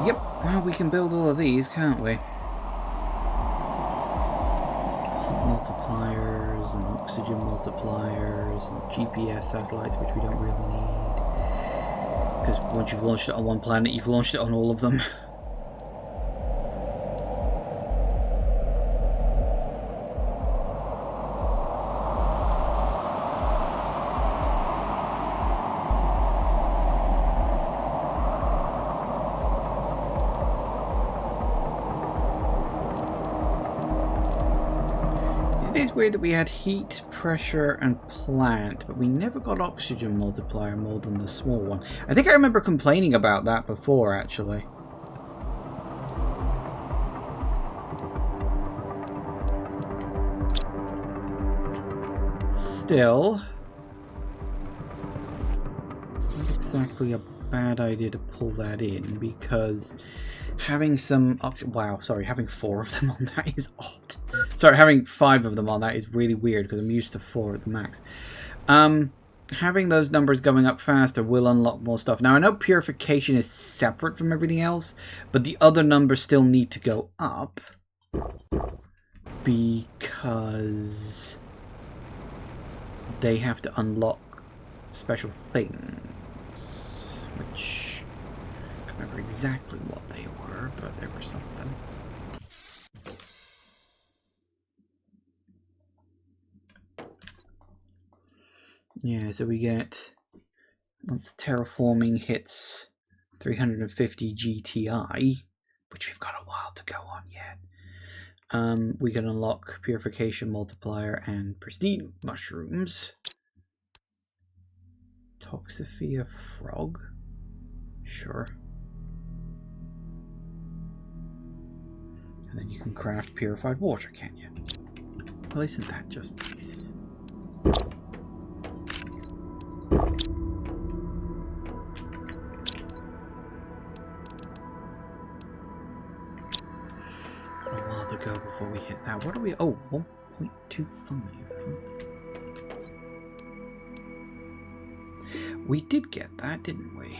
Yep, well, we can build all of these, can't we? Multipliers and oxygen multipliers and GPS satellites, which we don't really need. Because once you've launched it on one planet, you've launched it on all of them. It is weird that we had heat, pressure, and plant, but we never got oxygen multiplier more than the small one. I think I remember complaining about that before, actually. still, not exactly a bad idea to pull that in, because having some... Wow, sorry, having 4 of them on that is odd. Sorry, having 5 of them on that is really weird, because I'm used to 4 at the max. Having those numbers going up faster will unlock more stuff. Now, I know purification is separate from everything else, but the other numbers still need to go up, because they have to unlock special things, which I can't remember exactly what they were, but they were something. Yeah, so we get, once terraforming hits 350 GTI, which we've got a while to go on yet, we can unlock purification multiplier and pristine mushrooms. Toxicity frog? Sure. And then you can craft purified water, can you? Well, isn't that just nice? A while to go before we hit that. What are we? Oh, 1.25. We did get that, didn't we?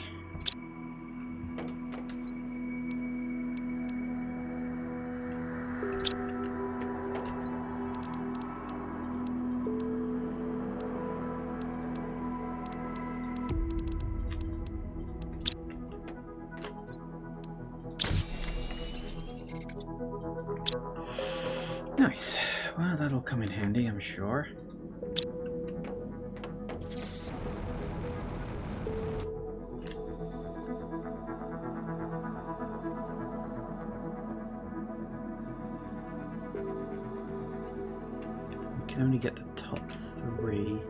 Nice. Well, that'll come in handy, I'm sure. We can only get the top 3.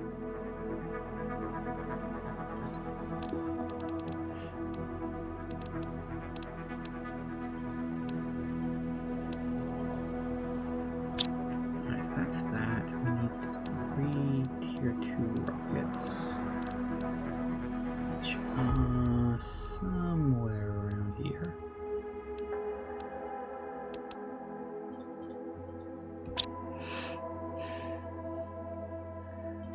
That's that. We need 3 tier 2 rockets, which are somewhere around here.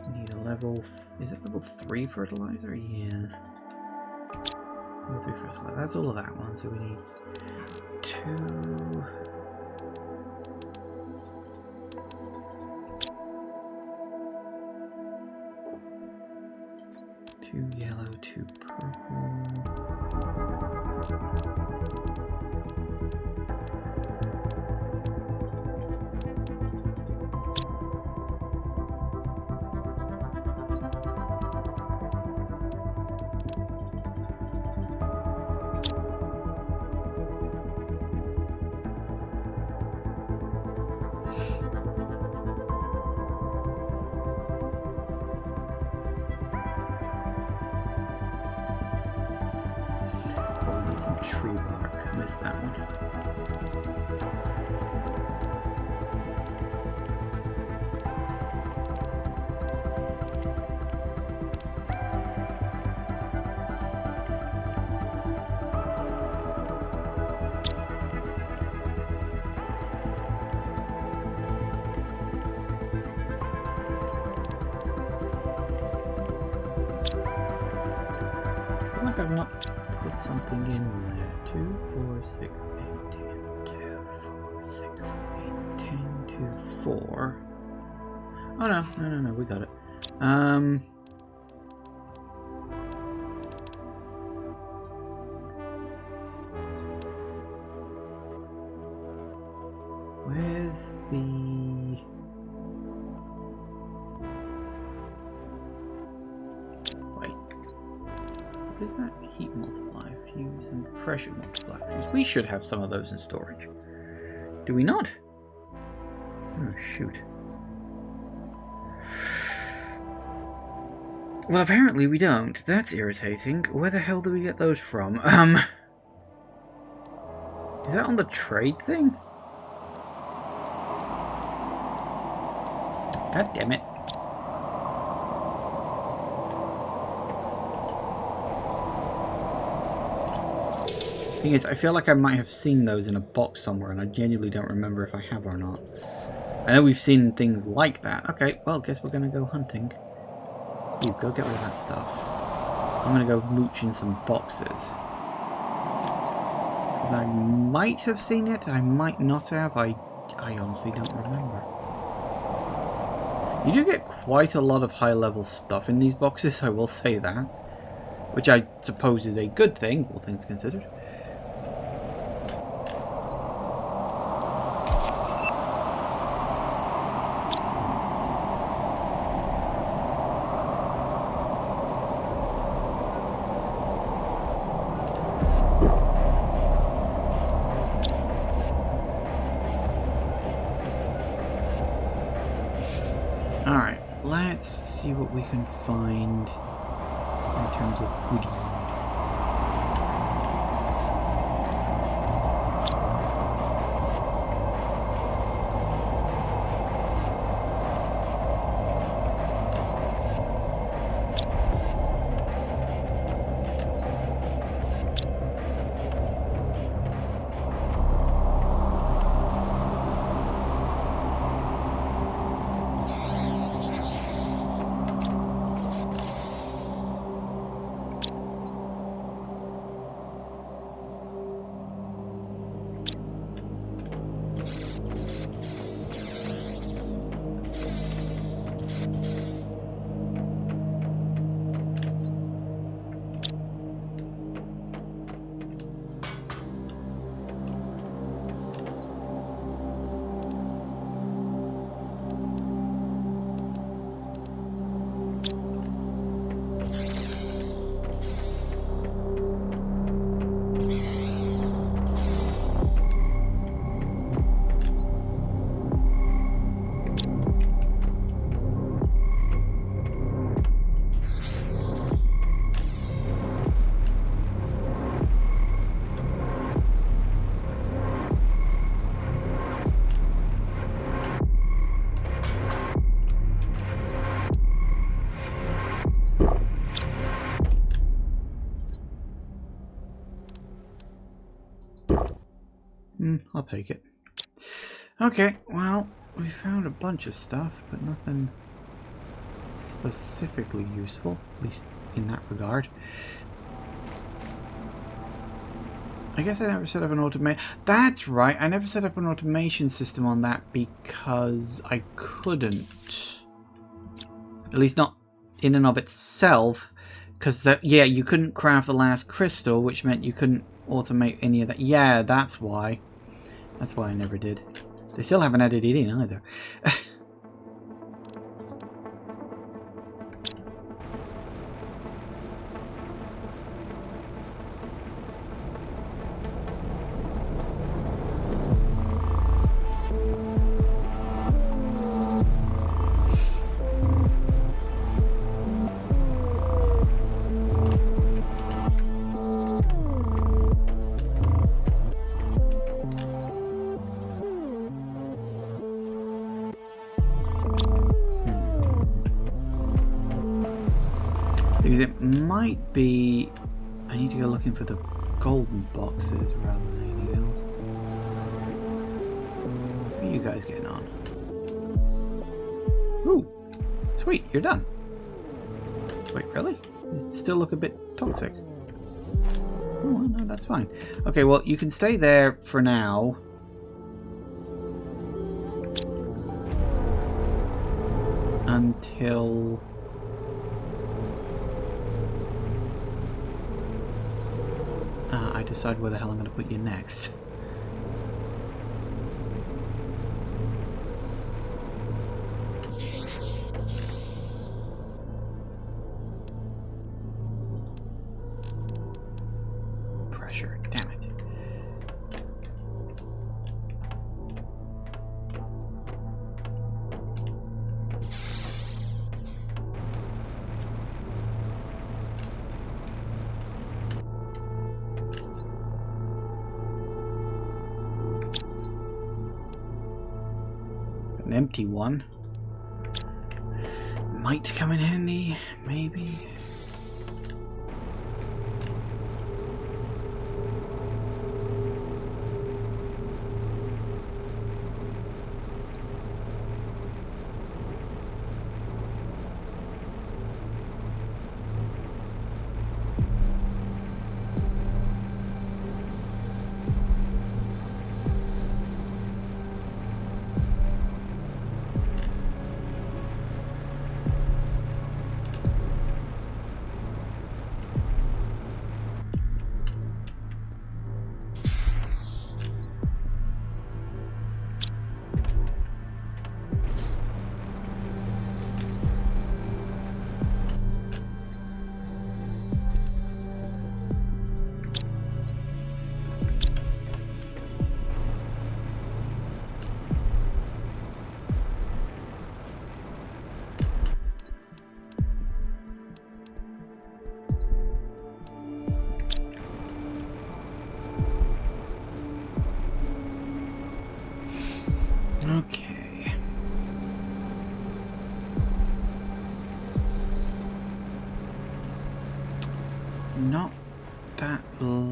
We need a level... Is it level 3 fertilizer? Yes. Level 3 fertilizer. That's all of that one, so we need 2... 2 yellow, 2 purple. Some tree bark. Missed that one. I feel like I've not put something in there. 2, 4, 6, 8, 10. 2, 4, 6, 8, 10, 2, 4. Oh no, we got it. Where's the... Wait. What is that? Heat multiplier, fuse, and pressure multiplier fuse. We should have some of those in storage. Do we not? Oh, shoot. Well, apparently we don't. That's irritating. Where the hell do we get those from? Is that on the trade thing? God damn it. Thing is, I feel like I might have seen those in a box somewhere, and I genuinely don't remember if I have or not. I know we've seen things like that. Okay, well, guess we're gonna go hunting. You go get all that stuff. I'm gonna go mooch in some boxes. Because I might have seen it, I might not have. I honestly don't remember. You do get quite a lot of high-level stuff in these boxes, I will say that. Which I suppose is a good thing, all things considered. Alright, let's see what we can find in terms of goodies. I'll take it. Okay, well, we found a bunch of stuff, but nothing specifically useful, at least in that regard. I guess I never set up an automation. That's right, I never set up an automation system on that because I couldn't. At least not in and of itself, because yeah, you couldn't craft the last crystal, which meant you couldn't automate any of that. Yeah, that's why. That's why I never did. They still haven't added it in either. Because it might be... I need to go looking for the golden boxes rather than anything else. What are you guys getting on? Ooh, sweet, you're done. Wait, really? You still look a bit toxic. Oh, well, no, that's fine. Okay, well, you can stay there for now. Until... I decide where the hell I'm going to put you next. Pressure, damn it. An empty one might come in handy, maybe.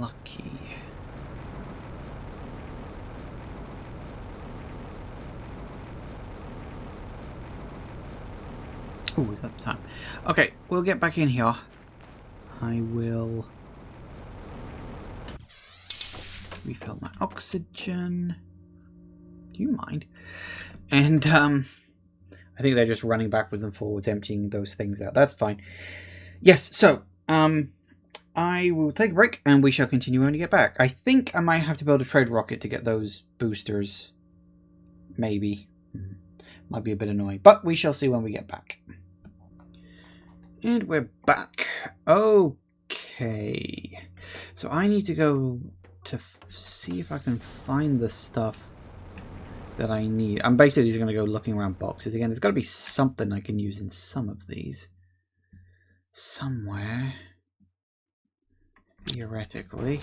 lucky. Oh, is that the time? Okay, we'll get back in here. I will refill my oxygen. Do you mind? And I think they're just running backwards and forwards, emptying those things out. That's fine. Yes, so I will take a break and we shall continue when we get back. I think I might have to build a trade rocket to get those boosters. Maybe. Might be a bit annoying, but we shall see when we get back. And we're back. Okay. So I need to go to see if I can find the stuff that I need. I'm basically just going to go looking around boxes again. There's got to be something I can use in some of these. Somewhere. Theoretically.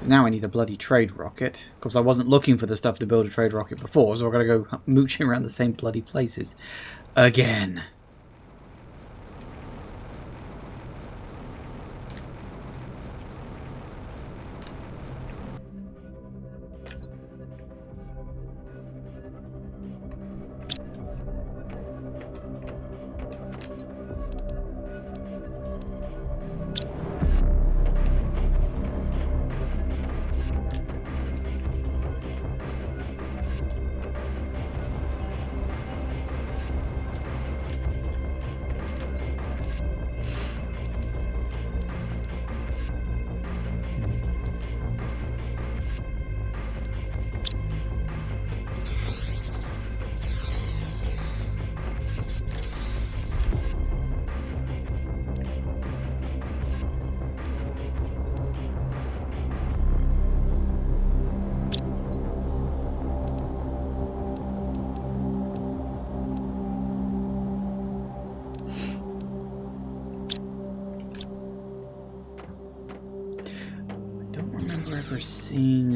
Now I need a bloody trade rocket. Of course, I wasn't looking for the stuff to build a trade rocket before, so I've got to go mooching around the same bloody places. Again. Seeing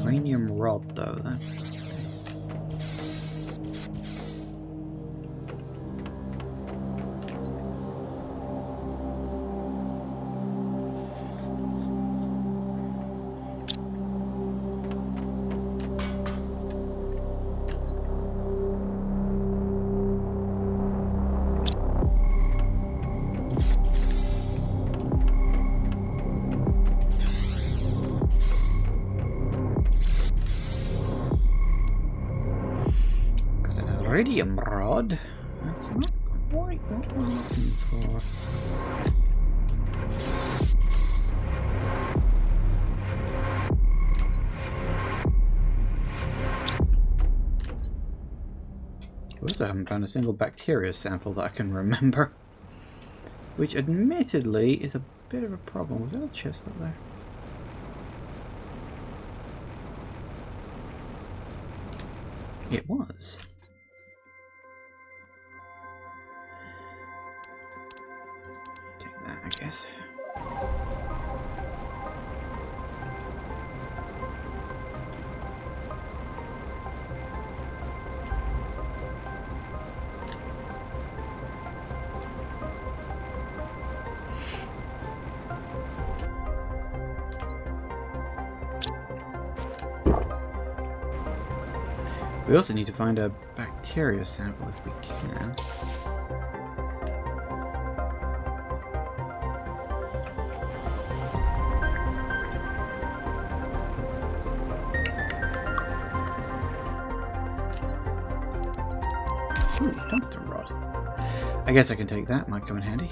uranium rod though, that's iridium rod. That's not quite what we're looking for. I also haven't found a single bacteria sample that I can remember. Which admittedly is a bit of a problem. Was there a chest up there? It was. Take that, I guess. We also need to find a bacteria sample if we can. Ooh, tungsten rod. I guess I can take that, might come in handy.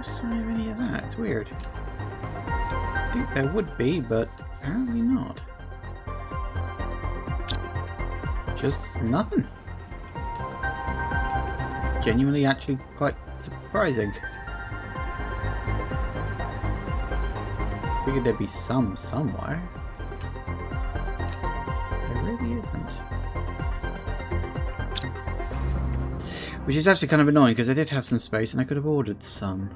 sign of any of that. It's weird. I think there would be, but apparently not. Just nothing. Genuinely, actually quite surprising. Figured there'd be some somewhere. There really isn't. Which is actually kind of annoying because I did have some space and I could have ordered some.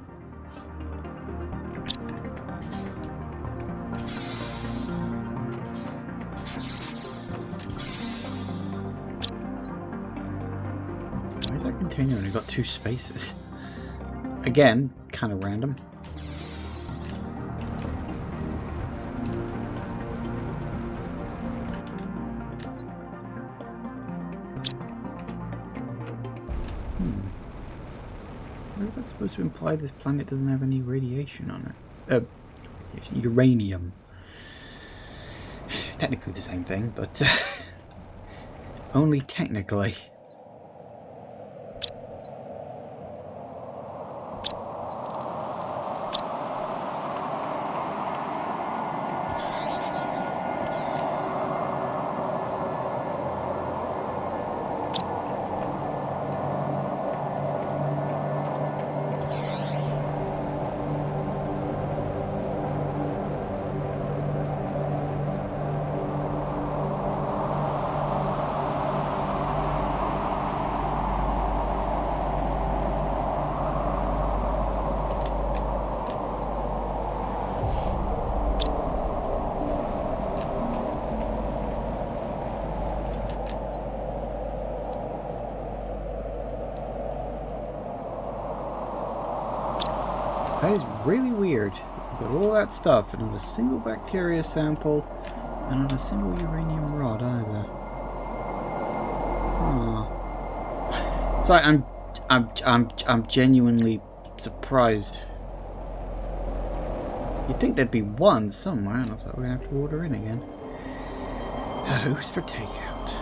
Why is that container only got 2 spaces? Again, kind of random. That's supposed to imply this planet doesn't have any radiation on it. Uranium. Technically the same thing, but only technically. That is really weird. We've got all that stuff and not a single bacteria sample and not a single uranium rod either. Huh. Sorry, I'm genuinely surprised. You'd think there'd be one somewhere, and looks like we're gonna have to order in again. Who's for takeout?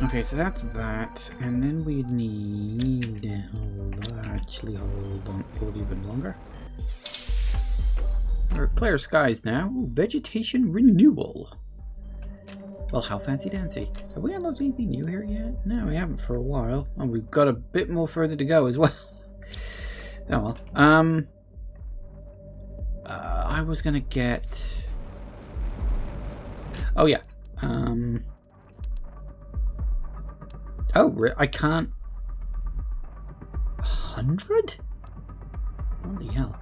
Okay, so that's that, and then we need... hold on, hold even longer. We're at clear skies now. Ooh, vegetation renewal. Well, how fancy dancy. Have we unlocked anything new here yet? No, we haven't for a while. And we've got a bit more further to go as well. Oh well. I was gonna get... Oh yeah. Oh, I can't... 100? Holy hell.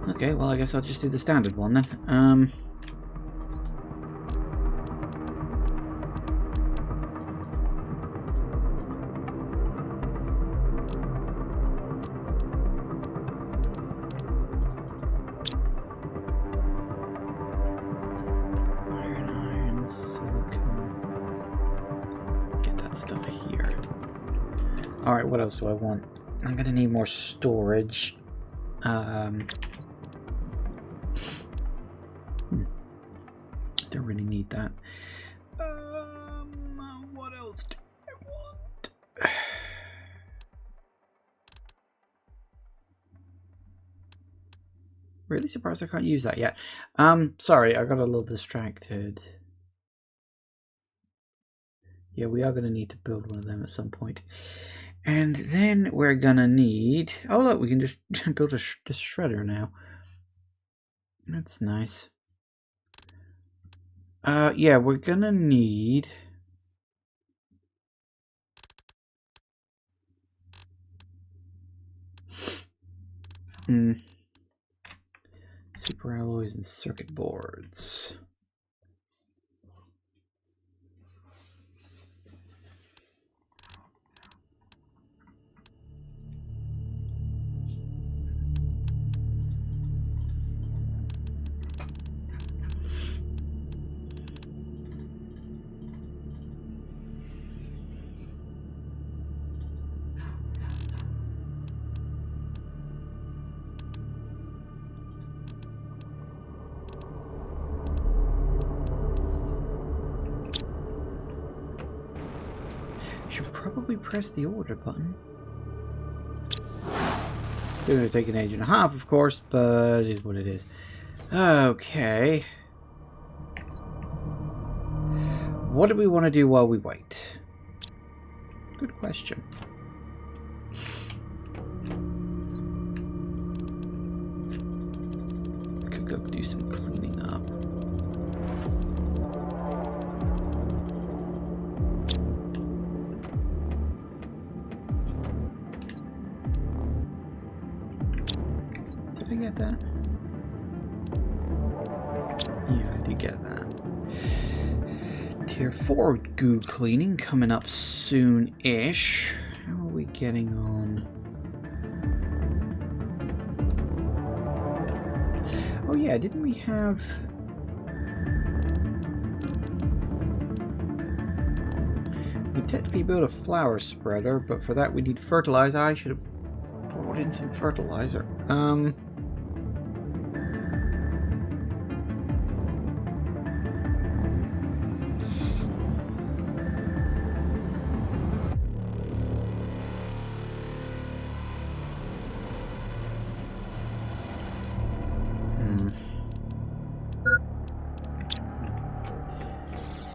Okay, well I guess I'll just do the standard one then. Alright, what else do I want? I'm gonna need more storage. Don't really need that. What else do I Really surprised I can't use that yet. Sorry, I got a little distracted. Yeah, we are going to need to build one of them at some point. And then we're going to need... Oh, look, we can just build this shredder now. That's nice. Yeah, we're going to need... super alloys and circuit boards. Should probably press the order button. Still going to take an age and a half, of course, but it is what it is. Okay. What do we want to do while we wait? Good question. Could go do some cleaning up. Did I get that? Yeah, I did get that. Tier 4 goo cleaning coming up soon-ish. How are we getting on? Oh yeah, didn't we have... We technically built a flower spreader, but for that we need fertilizer. I should have brought in some fertilizer.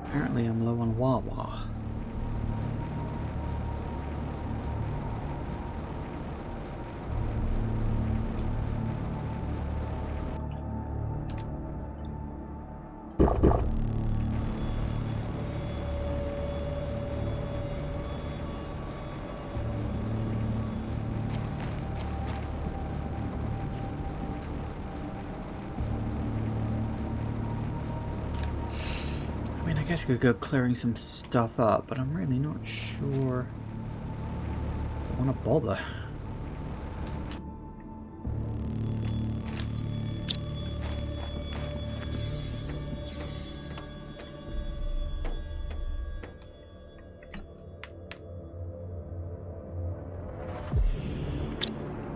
Apparently I'm low on Wawa. I guess I could go clearing some stuff up, but I'm really not sure I want to bother.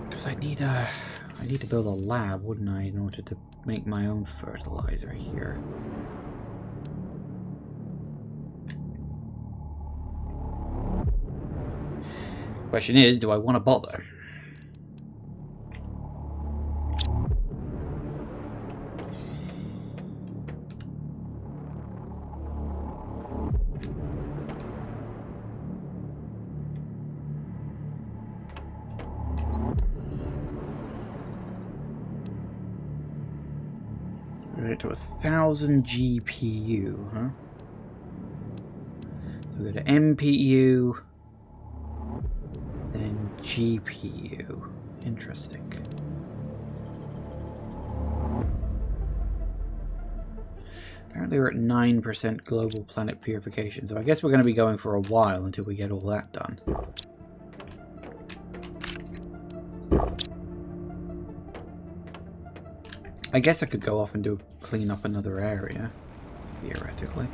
Because I need to build a lab, wouldn't I, in order to make my own fertilizer here. Question is, do I want to bother? We're to 1,000 GPU, huh? So we go to MPU. Then GPU. Interesting. Apparently we're at 9% global planet purification, so I guess we're going to be going for a while until we get all that done. I guess I could go off and clean up another area, theoretically.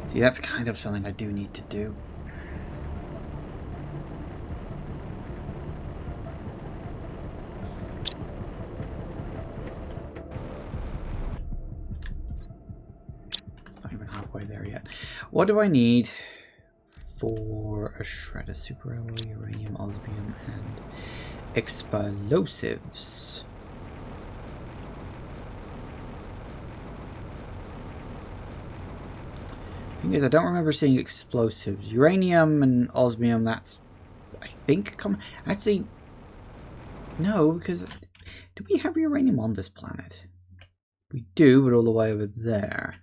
See, that's kind of something I do need to do. It's not even halfway there yet. What do I need for a shredder, superalloy, uranium, osmium, and explosives. Thing is, I don't remember seeing explosives. Uranium and osmium, that's, I think, actually, no, because do we have uranium on this planet? We do, but all the way over there.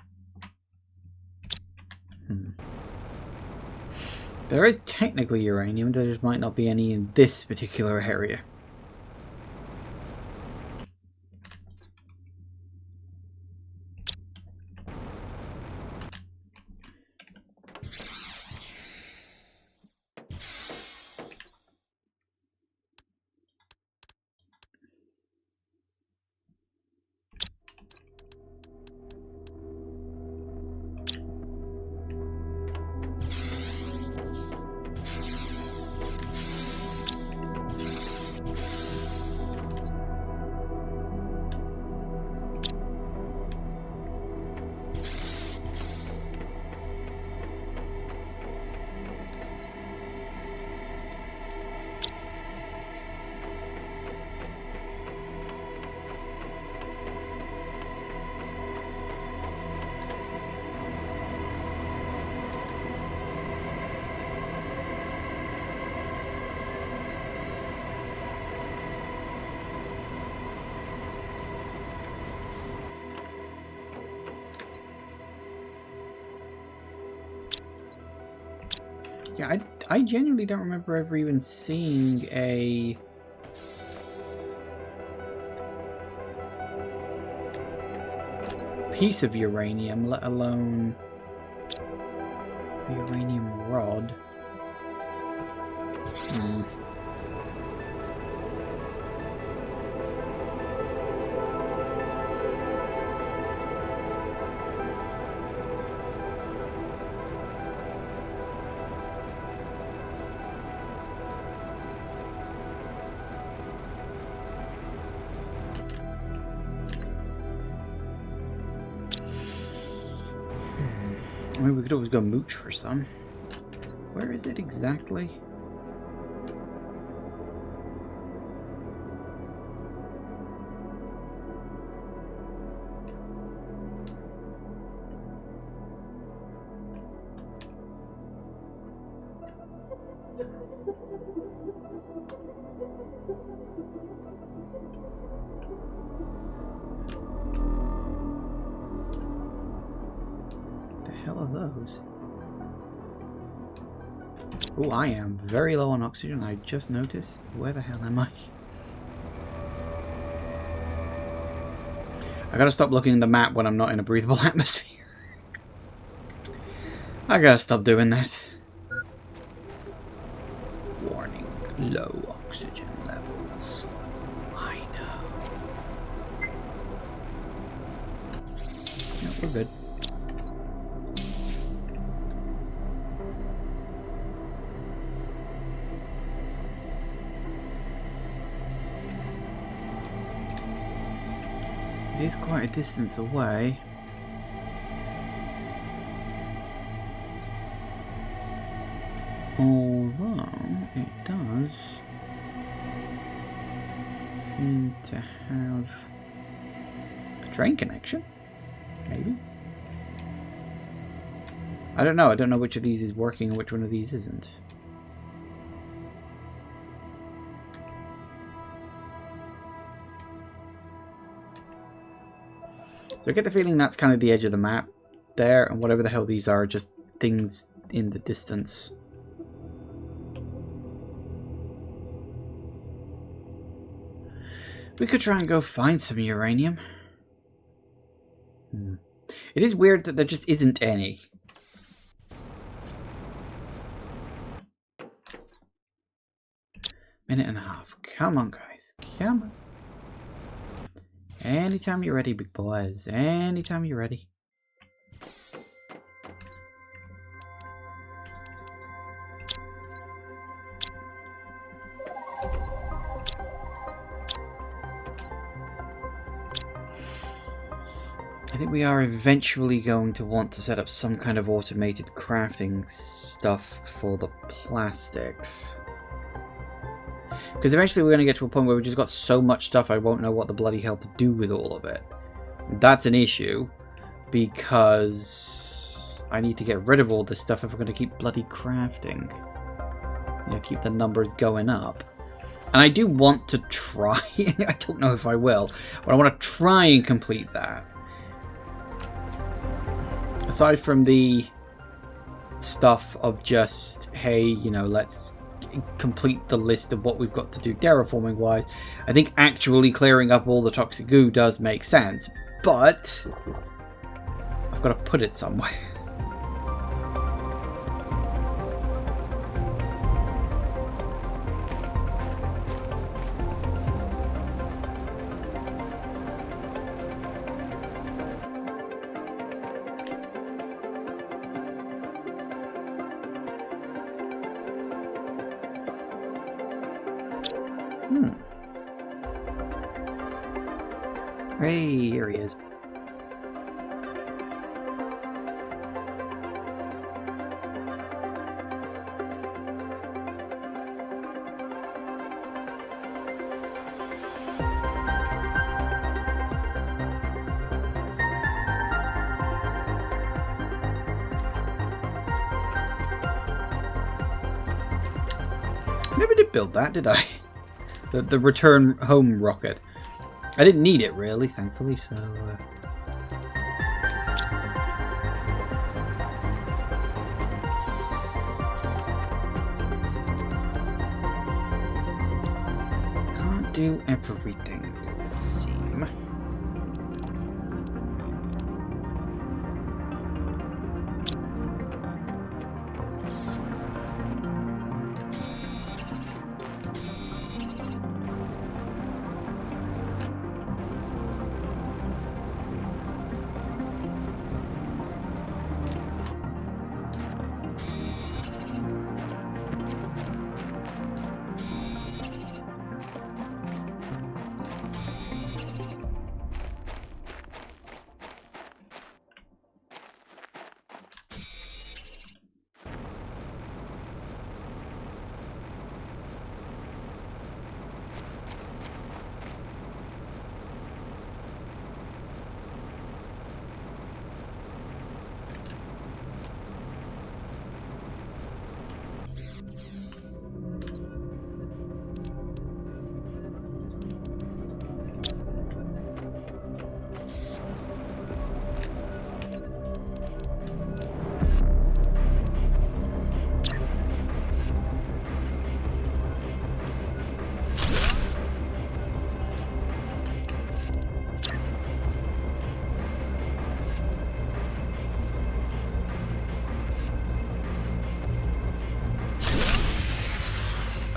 There is technically uranium, there just might not be any in this particular area. Yeah, I genuinely don't remember ever even seeing a piece of uranium, let alone a uranium rod. I mean, we could always go mooch for some. Where is it exactly? Oh, I am very low on oxygen. I just noticed. Where the hell am I? I gotta stop looking at the map when I'm not in a breathable atmosphere. I gotta stop doing that. Warning, low oxygen levels. I know. Yeah, we're good. It is quite a distance away. Although it does seem to have a train connection, maybe. I don't know. I don't know which of these is working and which one of these isn't. So I get the feeling that's kind of the edge of the map there, and whatever the hell these are just things in the distance. We could try and go find some uranium. It is weird that there just isn't any. Minute and a half. Come on, guys. Come on. Anytime you're ready, big boys. Anytime you're ready. I think we are eventually going to want to set up some kind of automated crafting stuff for the plastics. Because eventually we're going to get to a point where we've just got so much stuff I won't know what the bloody hell to do with all of it. That's an issue, because I need to get rid of all this stuff if we're going to keep bloody crafting. You know, keep the numbers going up. And I do want to try, I don't know if I will, but I want to try and complete that. Aside from the stuff of just, hey, you know, let's complete the list of what we've got to do terraforming wise, I think actually clearing up all the toxic goo does make sense, but I've got to put it somewhere. Hey, here he is. I never did build that, did I? The return home rocket. I didn't need it, really, thankfully, so... Can't do everything, it would seem.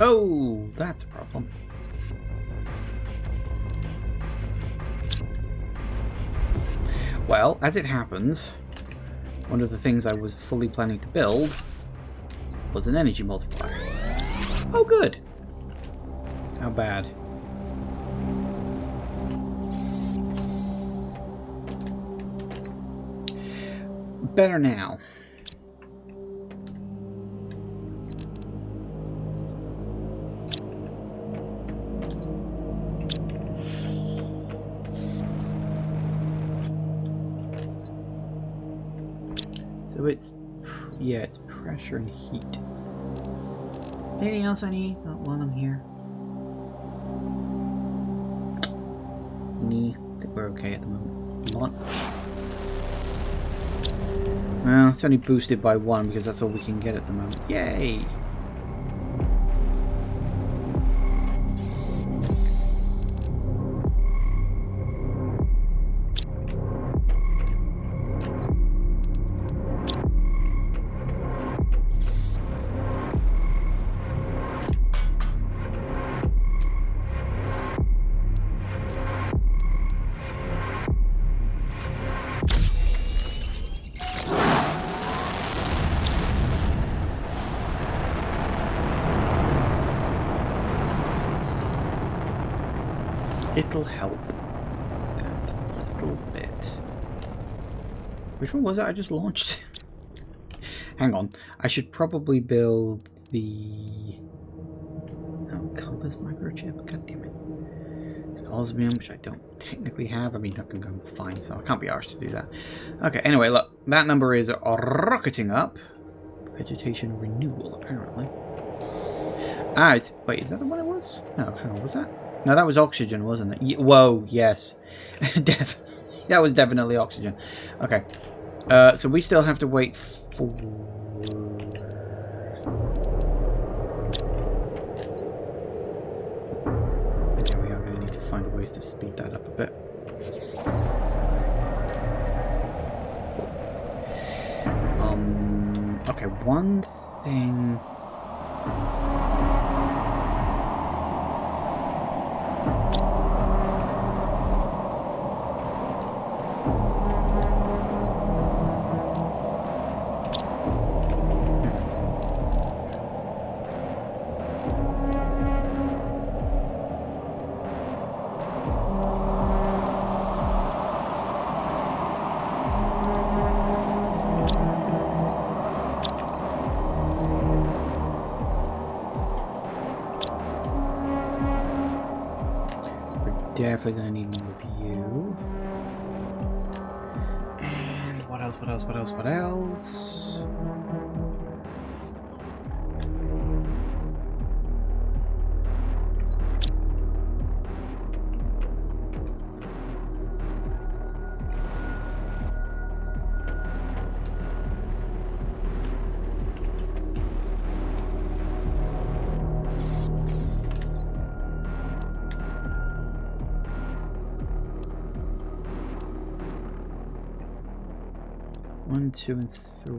Oh, that's a problem. Well, as it happens, one of the things I was fully planning to build was an energy multiplier. Oh, good. How bad? Better now. So it's, yeah, it's pressure and heat. Anything else I need? Not while I'm here. I think we're okay at the moment. Launch. Well, it's only boosted by 1 because that's all we can get at the moment. Yay! It'll help that little bit. Which one was it I just launched? Hang on. I should probably build the... Oh, compass microchip. God damn it. An osmium, which I don't technically have. I mean, I can go and find some. I can't be arsed to do that. Okay, anyway, look. That number is rocketing up. Vegetation renewal, apparently. Ah, wait, is that the one it was? No, hang on, was that? No, that was oxygen, wasn't it? Whoa, yes. That was definitely oxygen. Okay. So we still have to wait for... Okay, we are going to need to find ways to speed that up a bit. Okay, one thing... Definitely gonna need more of you. And what else? What else? What else? What else? One, 2, and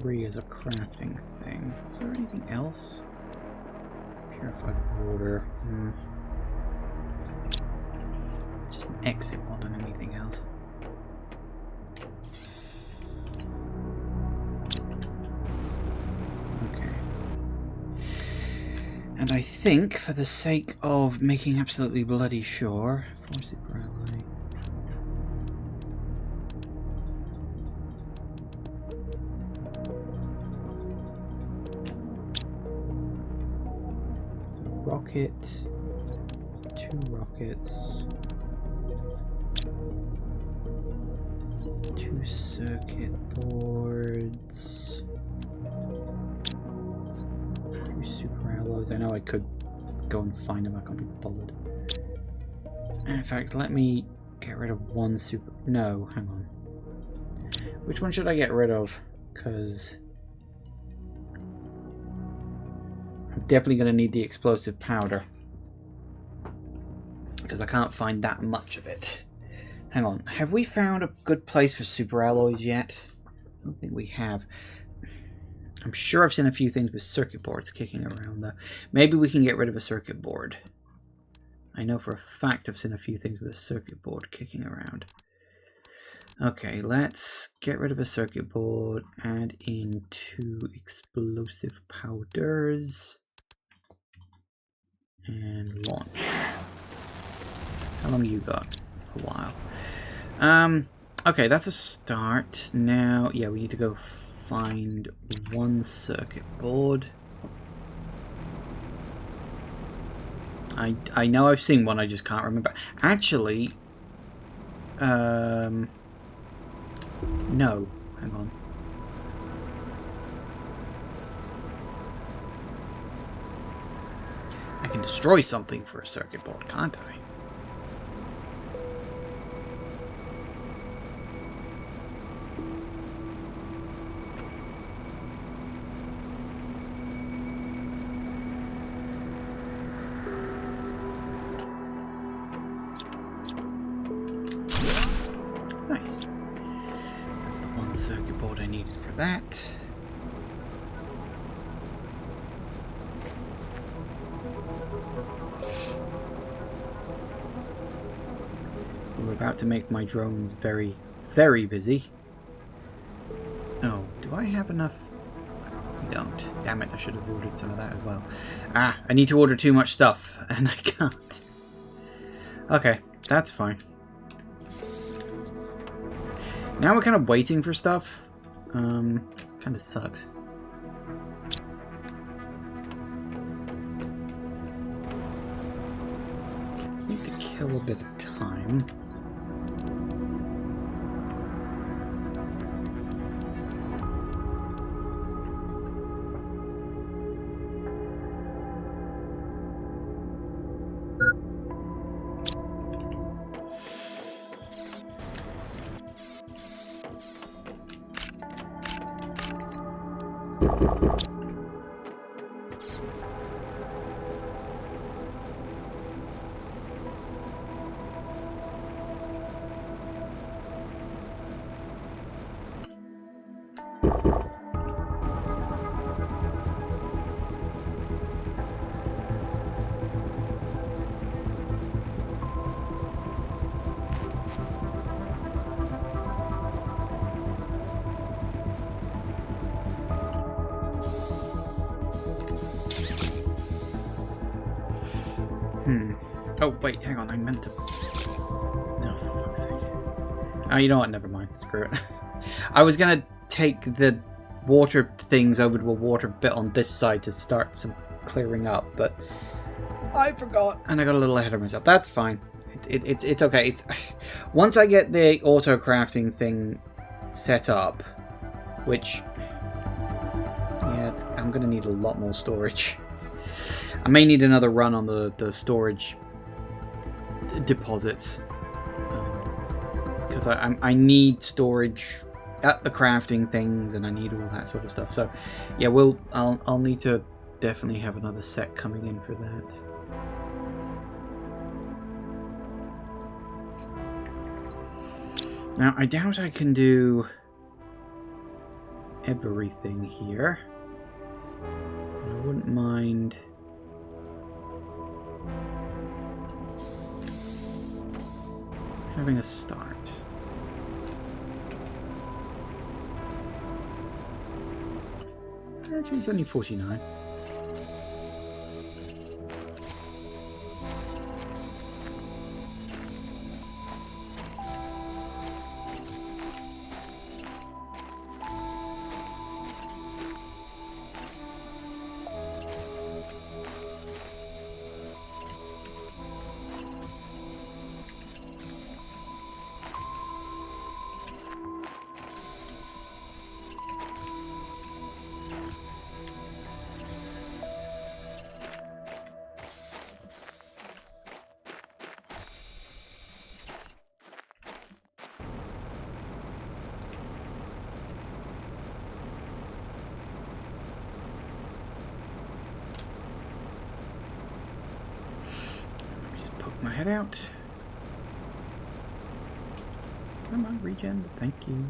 3 is a crafting thing. Is there anything else? Purified water. It's just an exit more than anything else. Okay. And I think, for the sake of making absolutely bloody sure, 4 super ally. Rocket, 2 rockets, 2 circuit boards, 2 super alloys. I know I could go and find them, I can't be bothered. In fact, let me get rid of 1 super... No, hang on. Which one should I get rid of? Because... I'm definitely going to need the explosive powder. Because I can't find that much of it. Hang on. Have we found a good place for super alloys yet? I don't think we have. I'm sure I've seen a few things with circuit boards kicking around though. Maybe we can get rid of a circuit board. I know for a fact I've seen a few things with a circuit board kicking around. Okay, let's get rid of a circuit board. Add in 2 explosive powders. And launch. How long you got? A while. Okay, that's a start. Now, yeah, we need to go find 1 circuit board. I know I've seen one, I just can't remember. Actually, no, hang on. I can destroy something for a circuit board, can't I? Nice. That's the 1 circuit board I needed for that. We're about to make my drones very, very busy. Oh, do I have enough? I don't. Damn it, I should have ordered some of that as well. Ah, I need to order too much stuff, and I can't. Okay, that's fine. Now we're kind of waiting for stuff. Kind of sucks. Need to kill a bit of time. Oh, wait, hang on, I meant to... No, for fuck's sake. Oh, you know what, never mind, screw it. I was gonna take the water things over to a water bit on this side to start some clearing up, but I forgot, and I got a little ahead of myself. That's fine. It's okay. Once I get the auto crafting thing set up, which... Yeah, I'm gonna need a lot more storage. I may need another run on the storage deposits because I need storage at the crafting things, and I need all that sort of stuff. So yeah, I'll need to definitely have another set coming in for that. Now I doubt I can do everything here. I wouldn't mind having a start. Actually, it's only 49. My head out. Come on, regen. Thank you.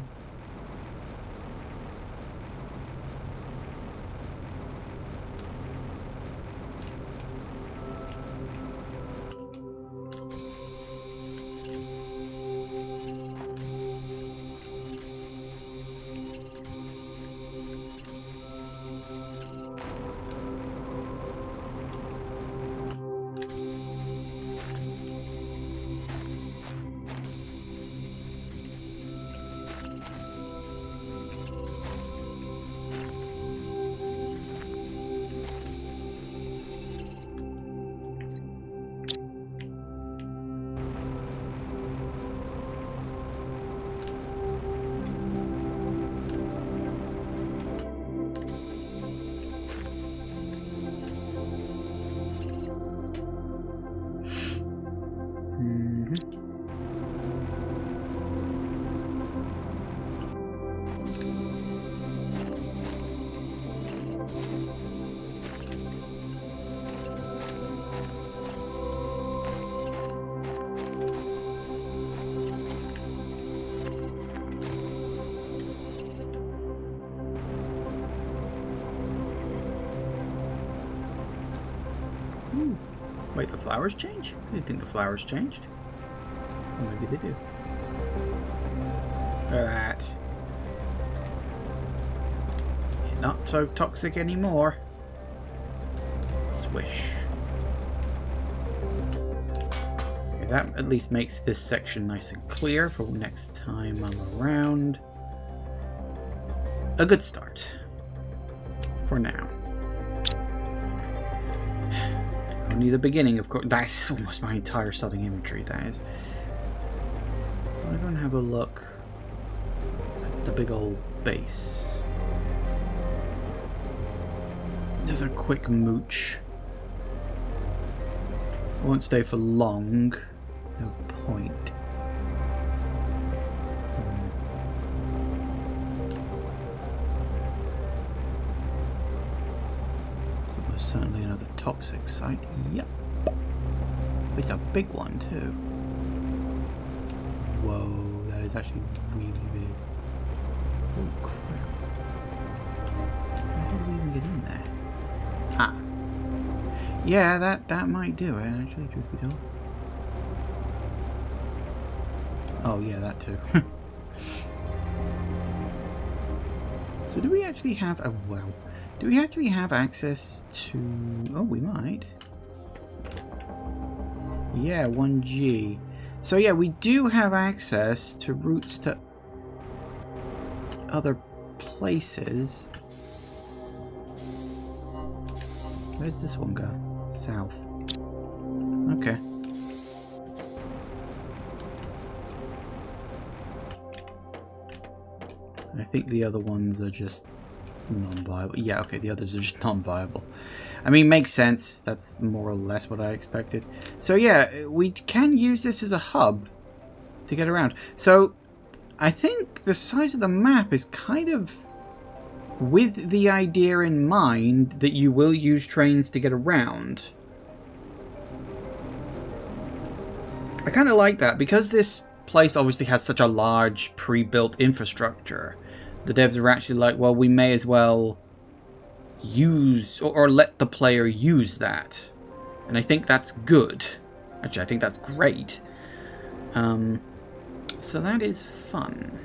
Wait, the flowers change? I didn't think the flowers changed. Or maybe they do. Look at that. You're not so toxic anymore. Swish. Okay, that at least makes this section nice and clear for next time I'm around. a good start. For now. Only the beginning, of course. That's almost my entire starting inventory, that is. I'm going to have a look at the big old base. Just a quick mooch. I won't stay for long. No point. Certainly another toxic site. Yep. It's a big one too. Whoa, that is actually really big. Oh crap. How did we even get in there? Ah. Yeah, that might do it, actually, truth be told. Oh yeah, that too. So do we actually have a well? Do we actually have access to... Oh, we might. Yeah, 1G. So yeah, we do have access to routes to other places. Where's this one go? South. Okay. I think the other ones are just non-viable. Yeah, okay, the others are just non-viable. I mean, makes sense. That's more or less what I expected. So yeah, we can use this as a hub to get around. So I think the size of the map is kind of with the idea in mind that you will use trains to get around. I kind of like that because this place obviously has such a large pre-built infrastructure. The devs are actually like, well, we may as well use or let the player use that. And I think that's good. Actually, I think that's great. So that is fun.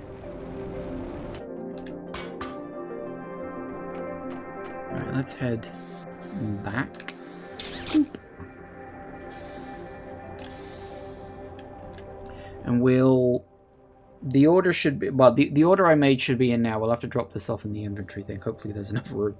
Alright, let's head back. Boop. And we'll... The order should be... Well, the order I made should be in now. We'll have to drop this off in the inventory thing. Hopefully there's enough room.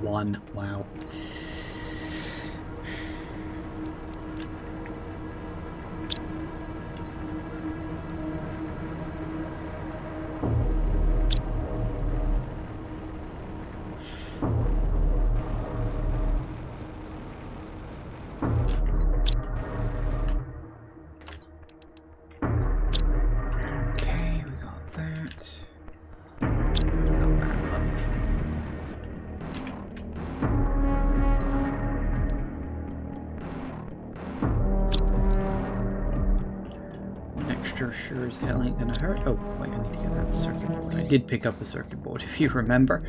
One. Wow. Okay, we got that. Sure as hell ain't gonna hurt. Oh, wait, I need to get that circuit board. I did pick up a circuit board, if you remember,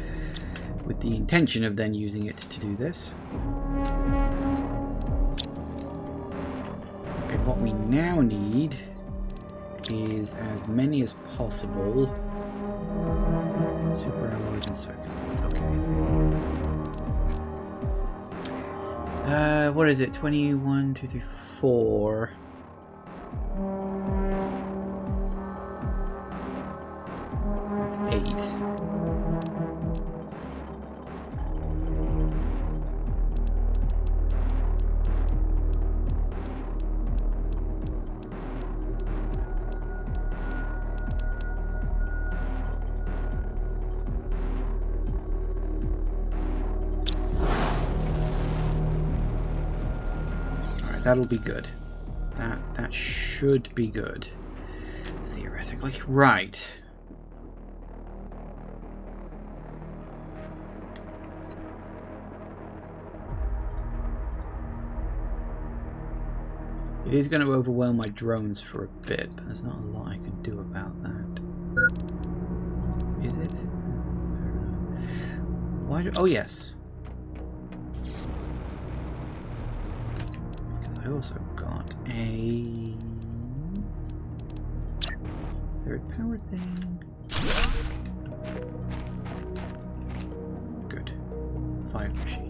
with the intention of then using it to do this. Okay, what we now need is as many as possible super alloys and circuit boards. Okay. What is it? 21, 2, 3, 4. That'll be good. That should be good. Theoretically. Right. It is going to overwhelm my drones for a bit, but there's not a lot I can do about that. Is it? Why do... Oh, yes. Because I also got a third power thing. Good. 5 machines.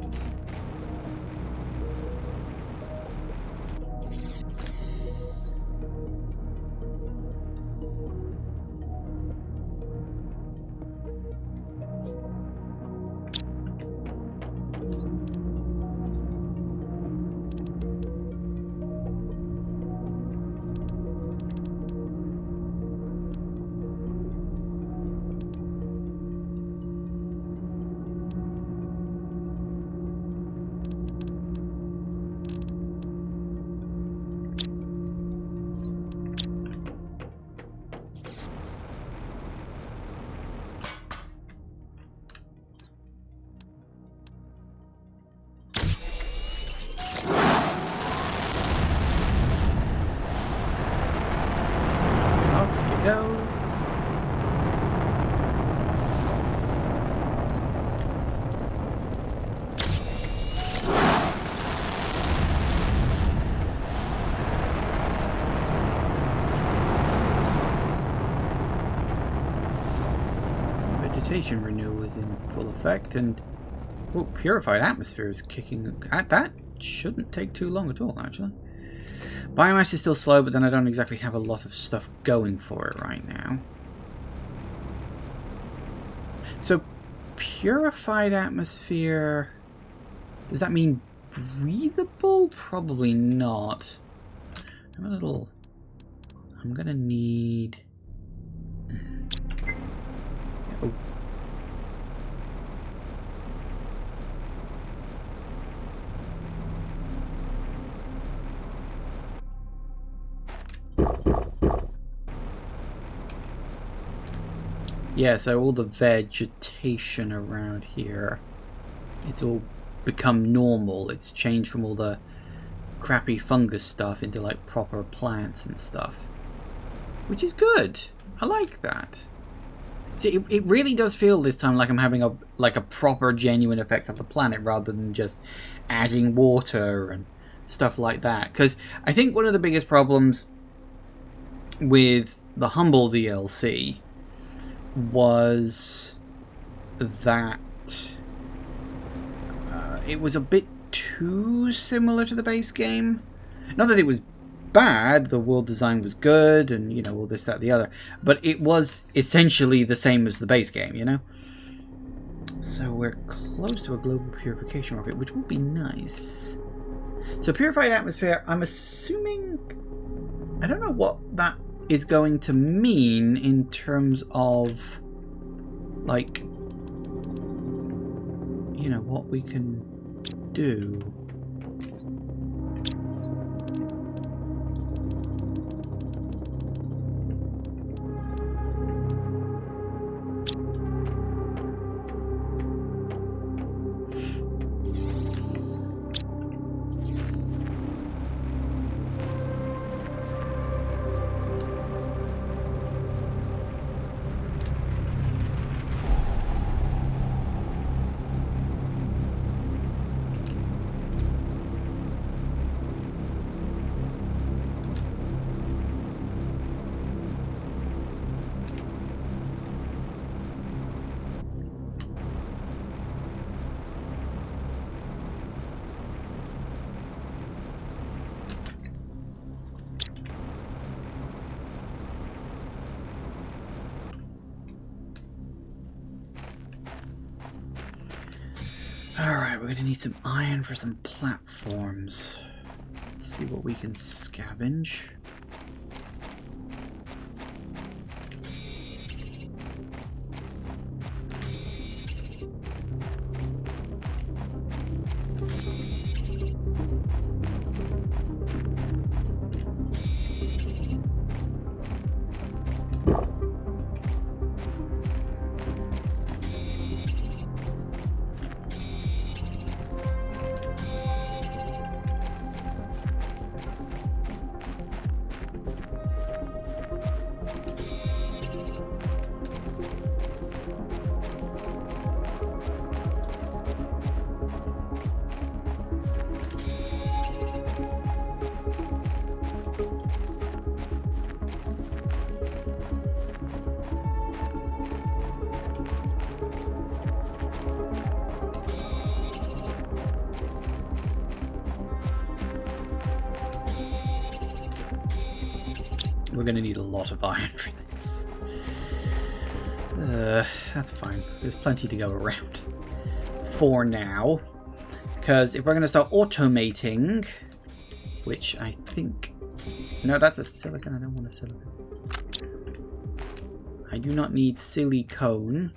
Vegetation renewal is in full effect, and purified atmosphere is kicking. That shouldn't take too long at all, actually. Biomass is still slow, but then I don't exactly have a lot of stuff going for it right now. So, purified atmosphere... Does that mean breathable? Probably not. I'm gonna need... Oh. Yeah, so all the vegetation around here, it's all become normal. It's changed from all the crappy fungus stuff into like proper plants and stuff, which is good. I like that. See, it really does feel this time like I'm having a proper genuine effect on the planet rather than just adding water and stuff like that. Because I think one of the biggest problems with the Humble DLC was that it was a bit too similar to the base game. Not that it was bad, the world design was good, and you know, all this, that, the other, but it was essentially the same as the base game, you know? So we're close to a global purification rocket, which would be nice. So purified atmosphere, I'm assuming... I don't know what that is going to mean in terms of, like, you know, what we can do. Alright, we're going to need some iron for some platforms. Let's see what we can scavenge. We're going to need a lot of iron for this. That's fine. There's plenty to go around. For now. Because if we're going to start automating, which I think... No, that's a silicon. I don't want a silicon. I do not need silicone.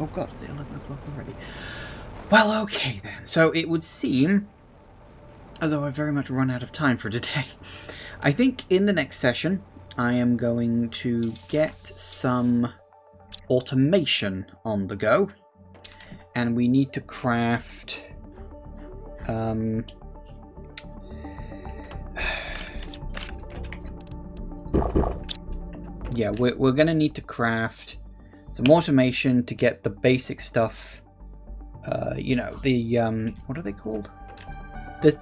Oh god, is it 11 o'clock already? Well, okay then. So it would seem as though I've very much run out of time for today. I think in the next session, I am going to get some automation on the go. And we need to craft... yeah, we're going to need to craft some automation to get the basic stuff, you know, the, what are they called?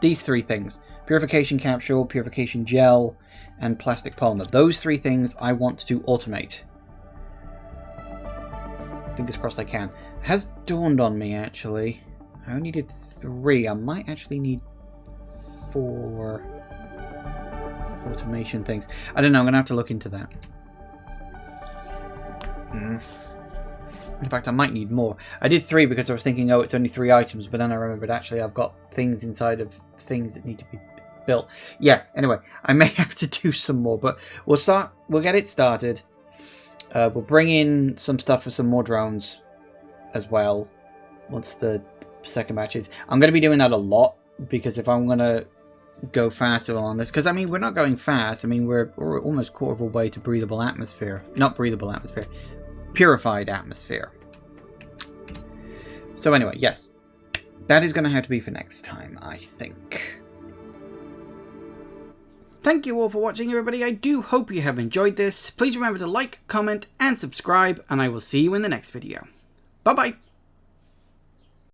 These three things. Purification capsule, purification gel, and plastic polymer. Those three things I want to automate. Fingers crossed I can. It has dawned on me, actually. I only did 3. I might actually need 4 automation things. I don't know, I'm going to have to look into that. In fact, I might need more. I did 3 because I was thinking, oh, it's only 3 items, but then I remembered actually I've got things inside of things that need to be built. Yeah, anyway, I may have to do some more, but we'll get it started. We'll bring in some stuff for some more drones as well once the second batch is. I'm going to be doing that a lot because if I'm going to go faster on this, because I mean, we're not going fast. I mean, we're almost quarter of a way to breathable atmosphere. Not breathable atmosphere. Purified atmosphere. So anyway, yes. That is going to have to be for next time, I think. Thank you all for watching, everybody. I do hope you have enjoyed this. Please remember to like, comment, and subscribe, and I will see you in the next video. Bye-bye.